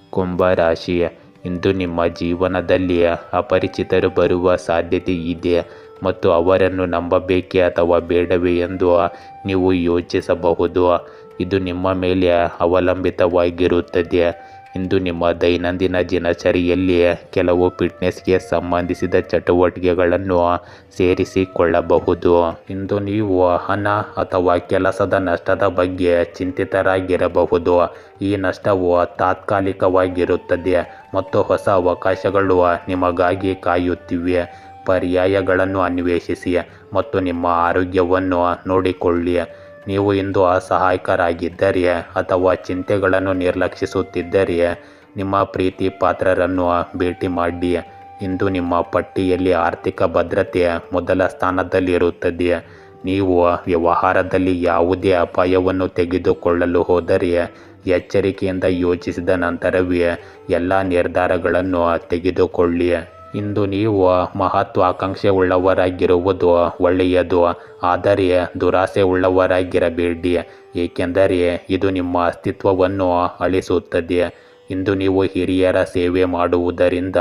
ಕುಂಭ ರಾಶಿ, ಇಂದು ನಿಮ್ಮ ಜೀವನದಲ್ಲಿ ಅಪರಿಚಿತರು ಬರುವ ಸಾಧ್ಯತೆ ಇದೆ ಮತ್ತು ಅವರನ್ನು ನಂಬಬೇಕೇ ಅಥವಾ ಬೇಡವೇ ಎಂದು ನೀವು ಯೋಚಿಸಬಹುದು. ಇದು ನಿಮ್ಮ ಮೇಲೆ ಅವಲಂಬಿತವಾಗಿರುತ್ತದೆ. ಇಂದು ನಿಮ್ಮ ದೈನಂದಿನ ದಿನಚರಿಯಲ್ಲಿ ಕೆಲವು ಫಿಟ್ನೆಸ್ಗೆ ಸಂಬಂಧಿಸಿದ ಚಟುವಟಿಕೆಗಳನ್ನು ಸೇರಿಸಿಕೊಳ್ಳಬಹುದು. ಇಂದು ನೀವು ಹಣ ಅಥವಾ ಕೆಲಸದ ನಷ್ಟದ ಬಗ್ಗೆ ಚಿಂತಿತರಾಗಿರಬಹುದು. ಈ ನಷ್ಟವು ತಾತ್ಕಾಲಿಕವಾಗಿರುತ್ತದೆ ಮತ್ತು ಹೊಸ ಅವಕಾಶಗಳು ನಿಮಗಾಗಿ ಕಾಯುತ್ತಿವೆ. ಪರ್ಯಾಯಗಳನ್ನು ಅನ್ವೇಷಿಸಿ ಮತ್ತು ನಿಮ್ಮ ಆರೋಗ್ಯವನ್ನು ನೋಡಿಕೊಳ್ಳಿ. ನೀವು ಇಂದು ಅಸಹಾಯಕರಾಗಿದ್ದರೆ ಅಥವಾ ಚಿಂತೆಗಳನ್ನು ನಿರ್ಲಕ್ಷಿಸುತ್ತಿದ್ದರೆ ನಿಮ್ಮ ಪ್ರೀತಿ ಪಾತ್ರರನ್ನು ಭೇಟಿ ಮಾಡಿ. ಇಂದು ನಿಮ್ಮ ಪಟ್ಟಿಯಲ್ಲಿ ಆರ್ಥಿಕ ಭದ್ರತೆ ಮೊದಲ ಸ್ಥಾನದಲ್ಲಿರುತ್ತದೆ. ನೀವು ವ್ಯವಹಾರದಲ್ಲಿ ಯಾವುದೇ ಅಪಾಯವನ್ನು ತೆಗೆದುಕೊಳ್ಳಲು ಹೋದರೆ ಎಚ್ಚರಿಕೆಯಿಂದ ಯೋಚಿಸಿದ ನಂತರವೇ ಎಲ್ಲ ನಿರ್ಧಾರಗಳನ್ನು ತೆಗೆದುಕೊಳ್ಳಿ. ಇಂದು ನೀವು ಮಹತ್ವಾಕಾಂಕ್ಷೆ ಉಳ್ಳವರಾಗಿರುವುದು ಒಳ್ಳೆಯದು, ಆದರೆ ದುರಾಸೆ ಉಳ್ಳವರಾಗಿರಬೇಡಿ, ಏಕೆಂದರೆ ಇದು ನಿಮ್ಮ ಅಸ್ತಿತ್ವವನ್ನು ಅಳಿಸುತ್ತದೆ. ಇಂದು ನೀವು ಹಿರಿಯರ ಸೇವೆ ಮಾಡುವುದರಿಂದ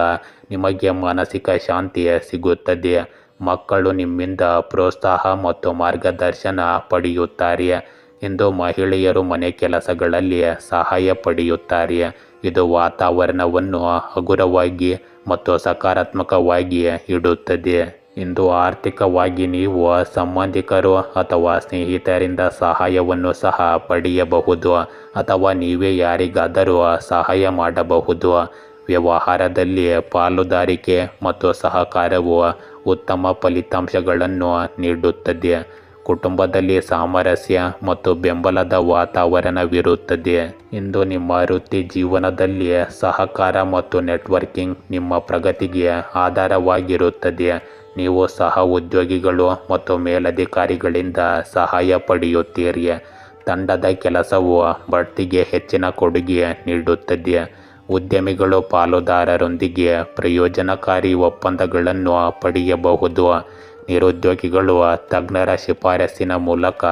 ನಿಮಗೆ ಮಾನಸಿಕ ಶಾಂತಿ ಸಿಗುತ್ತದೆ. ಮಕ್ಕಳು ನಿಮ್ಮಿಂದ ಪ್ರೋತ್ಸಾಹ ಮತ್ತು ಮಾರ್ಗದರ್ಶನ ಪಡೆಯುತ್ತಾರೆ. ಇಂದು ಮಹಿಳೆಯರು ಮನೆ ಕೆಲಸಗಳಲ್ಲಿ ಸಹಾಯ ಪಡೆಯುತ್ತಾರೆ. ಇದು ವಾತಾವರಣವನ್ನು ಹಗುರವಾಗಿ ಮತ್ತು ಸಕಾರಾತ್ಮಕವಾಗಿ ಇಡುತ್ತದೆ. ಇಂದು ಆರ್ಥಿಕವಾಗಿ ನೀವು ಸಂಬಂಧಿಕರು ಅಥವಾ ಸ್ನೇಹಿತರಿಂದ ಸಹಾಯವನ್ನು ಸಹ ಪಡೆಯಬಹುದು ಅಥವಾ ನೀವೇ ಯಾರಿಗಾದರೂ ಸಹಾಯ ಮಾಡಬಹುದು. ವ್ಯವಹಾರದಲ್ಲಿ ಪಾಲುದಾರಿಕೆ ಮತ್ತು ಸಹಕಾರವು ಉತ್ತಮ ಫಲಿತಾಂಶಗಳನ್ನು ನೀಡುತ್ತದೆ. ಕುಟುಂಬದಲ್ಲಿ ಸಾಮರಸ್ಯ ಮತ್ತು ಬೆಂಬಲದ ವಾತಾವರಣವಿರುತ್ತದೆ. ಇಂದು ನಿಮ್ಮ ವೃತ್ತಿ ಜೀವನದಲ್ಲಿ ಸಹಕಾರ ಮತ್ತು ನೆಟ್ವರ್ಕಿಂಗ್ ನಿಮ್ಮ ಪ್ರಗತಿಗೆ ಆಧಾರವಾಗಿರುತ್ತದೆ. ನೀವು ಸಹ ಉದ್ಯೋಗಿಗಳು ಮತ್ತು ಮೇಲಧಿಕಾರಿಗಳಿಂದ ಸಹಾಯ ಪಡೆಯುತ್ತೀರಿ. ತಂಡದ ಕೆಲಸವು ಬಡ್ತಿಗೆ ಹೆಚ್ಚಿನ ಕೊಡುಗೆ ನೀಡುತ್ತದೆ. ಉದ್ಯಮಿಗಳು ಪಾಲುದಾರರೊಂದಿಗೆ ಪ್ರಯೋಜನಕಾರಿ ಒಪ್ಪಂದಗಳನ್ನು ಪಡೆಯಬಹುದು. ನಿರುದ್ಯೋಗಿಗಳು ತಜ್ಞರ ಶಿಫಾರಸಿನ ಮೂಲಕ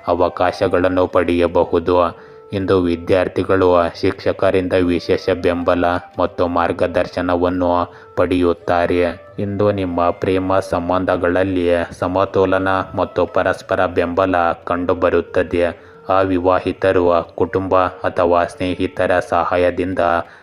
ಅವಕಾಶಗಳನ್ನು ಪಡೆಯಬಹುದು. ಇಂದು ವಿದ್ಯಾರ್ಥಿಗಳು ಶಿಕ್ಷಕರಿಂದ ವಿಶೇಷ ಬೆಂಬಲ ಮತ್ತು ಮಾರ್ಗದರ್ಶನವನ್ನು ಪಡೆಯುತ್ತಾರೆ. ಇಂದು ನಿಮ್ಮ ಪ್ರೇಮ ಸಂಬಂಧಗಳಲ್ಲಿ ಸಮತೋಲನ ಮತ್ತು ಪರಸ್ಪರ ಬೆಂಬಲ ಕಂಡುಬರುತ್ತದೆ. ಅವಿವಾಹಿತರು ಕುಟುಂಬ ಅಥವಾ ಸ್ನೇಹಿತರ ಸಹಾಯದಿಂದ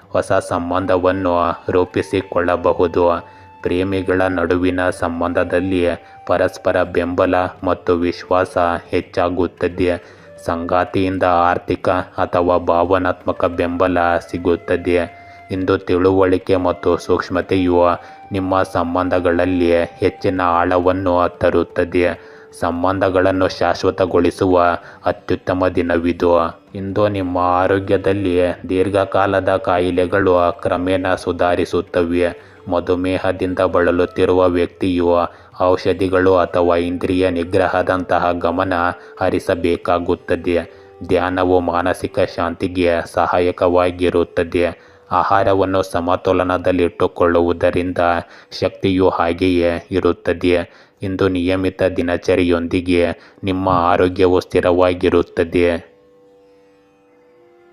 ಹೊಸ ಸಂಬಂಧವನ್ನು ರೂಪಿಸಿಕೊಳ್ಳಬಹುದು. ಪ್ರೇಮಿಗಳ ನಡುವಿನ ಸಂಬಂಧದಲ್ಲಿ ಪರಸ್ಪರ ಬೆಂಬಲ ಮತ್ತು ವಿಶ್ವಾಸ ಹೆಚ್ಚಾಗುತ್ತದೆ. ಸಂಗಾತಿಯಿಂದ ಆರ್ಥಿಕ ಅಥವಾ ಭಾವನಾತ್ಮಕ ಬೆಂಬಲ ಸಿಗುತ್ತದೆ. ಇಂದು ತಿಳುವಳಿಕೆ ಮತ್ತು ಸೂಕ್ಷ್ಮತೆಯು ನಿಮ್ಮ ಸಂಬಂಧಗಳಲ್ಲಿ ಹೆಚ್ಚಿನ ಆಳವನ್ನು ತರುತ್ತದೆ. ಸಂಬಂಧಗಳನ್ನು ಶಾಶ್ವತಗೊಳಿಸುವ ಅತ್ಯುತ್ತಮ ದಿನವಿದು. ಇಂದು ನಿಮ್ಮ ಆರೋಗ್ಯದಲ್ಲಿ ದೀರ್ಘಕಾಲದ ಕಾಯಿಲೆಗಳು ಕ್ರಮೇಣ ಸುಧಾರಿಸುತ್ತವೆ. ಮಧುಮೇಹದಿಂದ ಬಳಲುತ್ತಿರುವ ವ್ಯಕ್ತಿಯು ಔಷಧಿಗಳು ಅಥವಾ ಇಂದ್ರಿಯ ನಿಗ್ರಹದಂತಹ ಗಮನ ಹರಿಸಬೇಕಾಗುತ್ತದೆ. ಧ್ಯಾನವು ಮಾನಸಿಕ ಶಾಂತಿಗೆ ಸಹಾಯಕವಾಗಿರುತ್ತದೆ. ಆಹಾರವನ್ನು ಸಮತೋಲನದಲ್ಲಿಟ್ಟುಕೊಳ್ಳುವುದರಿಂದ ಶಕ್ತಿಯು ಹಾಗೆಯೇ ಇರುತ್ತದೆ. ಇಂದು ನಿಯಮಿತ ದಿನಚರಿಯೊಂದಿಗೆ ನಿಮ್ಮ ಆರೋಗ್ಯವು ಸ್ಥಿರವಾಗಿರುತ್ತದೆ.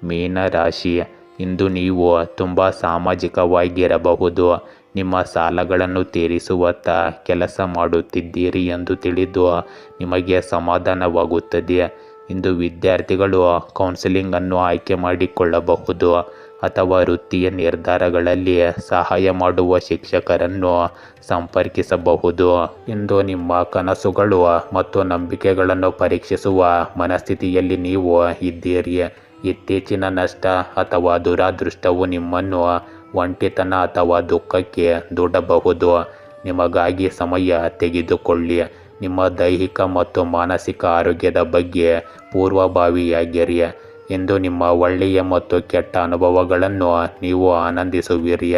ಮೀನ ರಾಶಿ, ಇಂದು ನೀವು ತುಂಬ ಸಾಮಾಜಿಕವಾಗಿರಬಹುದು. ನಿಮ್ಮ ಸಾಲಗಳನ್ನು ತೀರಿಸುವತ್ತ ಕೆಲಸ ಮಾಡುತ್ತಿದ್ದೀರಿ ಎಂದು ತಿಳಿದು ನಿಮಗೆ ಸಮಾಧಾನವಾಗುತ್ತದೆ. ಇಂದು ವಿದ್ಯಾರ್ಥಿಗಳು ಕೌನ್ಸಿಲಿಂಗ್ ಅನ್ನು ಆಯ್ಕೆ ಮಾಡಿಕೊಳ್ಳಬಹುದು ಅಥವಾ ವೃತ್ತಿಯ ನಿರ್ಧಾರಗಳಲ್ಲಿ ಸಹಾಯ ಮಾಡುವ ಶಿಕ್ಷಕರನ್ನು ಸಂಪರ್ಕಿಸಬಹುದು. ಇಂದು ನಿಮ್ಮ ಕನಸುಗಳು ಮತ್ತು ನಂಬಿಕೆಗಳನ್ನು ಪರೀಕ್ಷಿಸುವ ಮನಸ್ಥಿತಿಯಲ್ಲಿ ನೀವು ಇದ್ದೀರಿ. ಇತ್ತೀಚಿನ ನಷ್ಟ ಅಥವಾ ದುರಾದೃಷ್ಟವು ನಿಮ್ಮನ್ನು ಒಂಟಿತನ ಅಥವಾ ದುಃಖಕ್ಕೆ ದೂಡಬಹುದು. ನಿಮಗಾಗಿ ಸಮಯ ತೆಗೆದುಕೊಳ್ಳಿ. ನಿಮ್ಮ ದೈಹಿಕ ಮತ್ತು ಮಾನಸಿಕ ಆರೋಗ್ಯದ ಬಗ್ಗೆ ಪೂರ್ವಭಾವಿಯಾಗಿರಿ. ಇಂದು ನಿಮ್ಮ ಒಳ್ಳೆಯ ಮತ್ತು ಕೆಟ್ಟ ಅನುಭವಗಳನ್ನು ನೀವು ಆನಂದಿಸುವಿರಿ.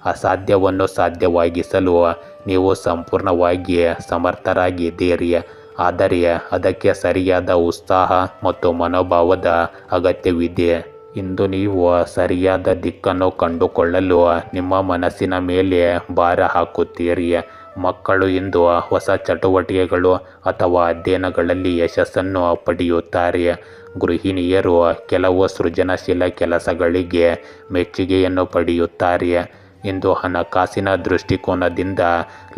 ಅಸಾಧ್ಯವನ್ನು ಸಾಧ್ಯವಾಗಿಸಲು ನೀವು ಸಂಪೂರ್ಣವಾಗಿ ಸಮರ್ಥರಾಗಿದ್ದೀರಿ. ಆದರೆ ಅದಕ್ಕೆ ಸರಿಯಾದ ಉತ್ಸಾಹ ಮತ್ತು ಮನೋಭಾವದ ಅಗತ್ಯವಿದೆ. ಇಂದು ನೀವು ಸರಿಯಾದ ದಿಕ್ಕನ್ನು ಕಂಡುಕೊಳ್ಳಲು ನಿಮ್ಮ ಮನಸ್ಸಿನ ಮೇಲೆ ಭಾರ ಹಾಕುತ್ತೀರಿ. ಮಕ್ಕಳು ಇಂದು ಹೊಸ ಚಟುವಟಿಕೆಗಳು ಅಥವಾ ಅಧ್ಯಯನಗಳಲ್ಲಿ ಯಶಸ್ಸನ್ನು ಪಡೆಯುತ್ತಾರೆ. ಗೃಹಿಣಿಯರು ಕೆಲವು ಸೃಜನಶೀಲ ಕೆಲಸಗಳಿಗೆ ಮೆಚ್ಚುಗೆಯನ್ನು ಪಡೆಯುತ್ತಾರೆ. ಇಂದು ಹಣಕಾಸಿನ ದೃಷ್ಟಿಕೋನದಿಂದ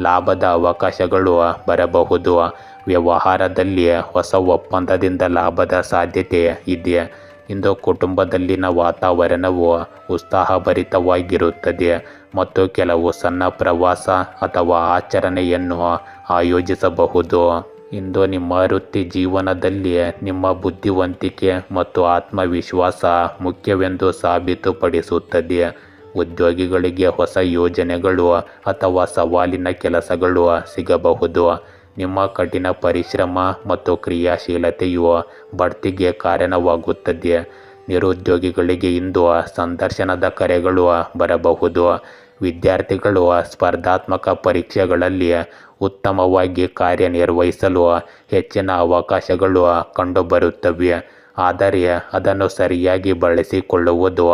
ಲಾಭದ ಅವಕಾಶಗಳು ಬರಬಹುದು. ವ್ಯವಹಾರದಲ್ಲಿ ಹೊಸ ಒಪ್ಪಂದದಿಂದ ಲಾಭದ ಸಾಧ್ಯತೆ ಇದೆ. ಇಂದು ಕುಟುಂಬದಲ್ಲಿನ ವಾತಾವರಣವು ಉತ್ಸಾಹಭರಿತವಾಗಿರುತ್ತದೆ ಮತ್ತು ಕೆಲವು ಸಣ್ಣ ಪ್ರವಾಸ ಅಥವಾ ಆಚರಣೆಯನ್ನು ಆಯೋಜಿಸಬಹುದು. ಇಂದು ನಿಮ್ಮ ವೃತ್ತಿ ಜೀವನದಲ್ಲಿ ನಿಮ್ಮ ಬುದ್ಧಿವಂತಿಕೆ ಮತ್ತು ಆತ್ಮವಿಶ್ವಾಸ ಮುಖ್ಯವೆಂದು ಸಾಬೀತುಪಡಿಸುತ್ತದೆ. ಉದ್ಯೋಗಿಗಳಿಗೆ ಹೊಸ ಯೋಜನೆಗಳು ಅಥವಾ ಸವಾಲಿನ ಕೆಲಸಗಳು ಸಿಗಬಹುದು. ನಿಮ್ಮ ಕಠಿಣ ಪರಿಶ್ರಮ ಮತ್ತು ಕ್ರಿಯಾಶೀಲತೆಯು ಬಡ್ತಿಗೆ ಕಾರಣವಾಗುತ್ತದೆ. ನಿರುದ್ಯೋಗಿಗಳಿಗೆ ಇಂದು ಸಂದರ್ಶನದ ಕರೆಗಳು ಬರಬಹುದು. ವಿದ್ಯಾರ್ಥಿಗಳು ಸ್ಪರ್ಧಾತ್ಮಕ ಪರೀಕ್ಷೆಗಳಲ್ಲಿ ಉತ್ತಮವಾಗಿ ಕಾರ್ಯನಿರ್ವಹಿಸಲು ಹೆಚ್ಚಿನ ಅವಕಾಶಗಳು ಕಂಡುಬರುತ್ತವೆ. ಆದರೆ ಅದನ್ನು ಸರಿಯಾಗಿ ಬಳಸಿಕೊಳ್ಳುವುದು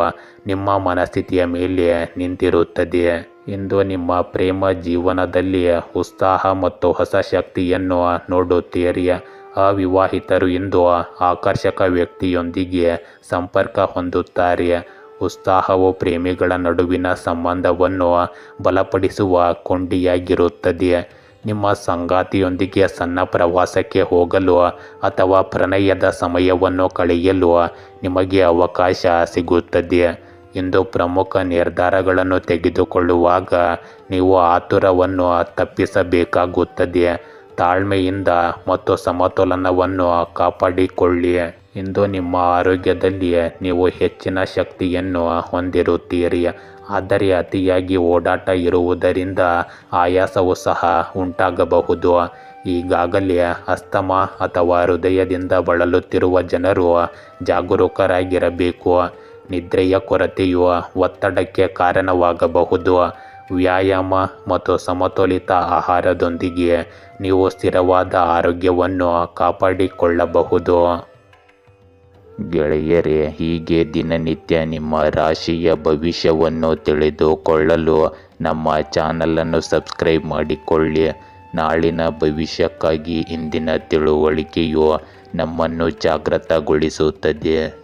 ನಿಮ್ಮ ಮನಸ್ಥಿತಿಯ ಮೇಲೆ ನಿಂತಿರುತ್ತದೆ. ಇಂದು ನಿಮ್ಮ ಪ್ರೇಮ ಜೀವನದಲ್ಲಿ ಉತ್ಸಾಹ ಮತ್ತು ಹೊಸ ಶಕ್ತಿಯನ್ನು ನೋಡುತ್ತೀರಿ. ಅವಿವಾಹಿತರು ಇಂದು ಆಕರ್ಷಕ ವ್ಯಕ್ತಿಯೊಂದಿಗೆ ಸಂಪರ್ಕ ಹೊಂದುತ್ತಾರೆ. ಉತ್ಸಾಹವು ಪ್ರೇಮಿಗಳ ನಡುವಿನ ಸಂಬಂಧವನ್ನು ಬಲಪಡಿಸುವ ಕೊಂಡಿಯಾಗಿರುತ್ತದೆ. ನಿಮ್ಮ ಸಂಗಾತಿಯೊಂದಿಗೆ ಸಣ್ಣ ಪ್ರವಾಸಕ್ಕೆ ಹೋಗಲು ಅಥವಾ ಪ್ರಣಯದ ಸಮಯವನ್ನು ಕಳೆಯಲು ನಿಮಗೆ ಅವಕಾಶ ಸಿಗುತ್ತದೆ. ಇಂದು ಪ್ರಮುಖ ನಿರ್ಧಾರಗಳನ್ನು ತೆಗೆದುಕೊಳ್ಳುವಾಗ ನೀವು ಆತುರವನ್ನು ತಪ್ಪಿಸಬೇಕಾಗುತ್ತದೆ. ತಾಳ್ಮೆಯಿಂದ ಮತ್ತು ಸಮತೋಲನವನ್ನು ಕಾಪಾಡಿಕೊಳ್ಳಿ. ಇಂದು ನಿಮ್ಮ ಆರೋಗ್ಯದಲ್ಲಿ ನೀವು ಹೆಚ್ಚಿನ ಶಕ್ತಿಯನ್ನು ಹೊಂದಿರುತ್ತೀರಿ. ಆದರೆ ಅತಿಯಾಗಿ ಓಡಾಟ ಇರುವುದರಿಂದ ಆಯಾಸವೂ ಸಹ ಉಂಟಾಗಬಹುದು. ಈಗಾಗಲೇ ಅಸ್ತಮಾ ಅಥವಾ ಹೃದಯದಿಂದ ಬಳಲುತ್ತಿರುವ ಜನರು ಜಾಗರೂಕರಾಗಿರಬೇಕು. ನಿದ್ರೆಯ ಕೊರತೆಯು ಒತ್ತಡಕ್ಕೆ ಕಾರಣವಾಗಬಹುದು. ವ್ಯಾಯಾಮ ಮತ್ತು ಸಮತೋಲಿತ ಆಹಾರದೊಂದಿಗೆ ನೀವು ಸ್ಥಿರವಾದ ಆರೋಗ್ಯವನ್ನು ಕಾಪಾಡಿಕೊಳ್ಳಬಹುದು. ಗೆಳೆಯರೇ, ಹೀಗೆ ದಿನನಿತ್ಯ ನಿಮ್ಮ ರಾಶಿಯ ಭವಿಷ್ಯವನ್ನು ತಿಳಿದುಕೊಳ್ಳಲು ನಮ್ಮ ಚಾನಲನ್ನು ಸಬ್ಸ್ಕ್ರೈಬ್ ಮಾಡಿಕೊಳ್ಳಿ. ನಾಳಿನ ಭವಿಷ್ಯಕ್ಕಾಗಿ ಇಂದಿನ ತಿಳುವಳಿಕೆಯು ನಮ್ಮನ್ನು ಜಾಗೃತಗೊಳಿಸುತ್ತದೆ.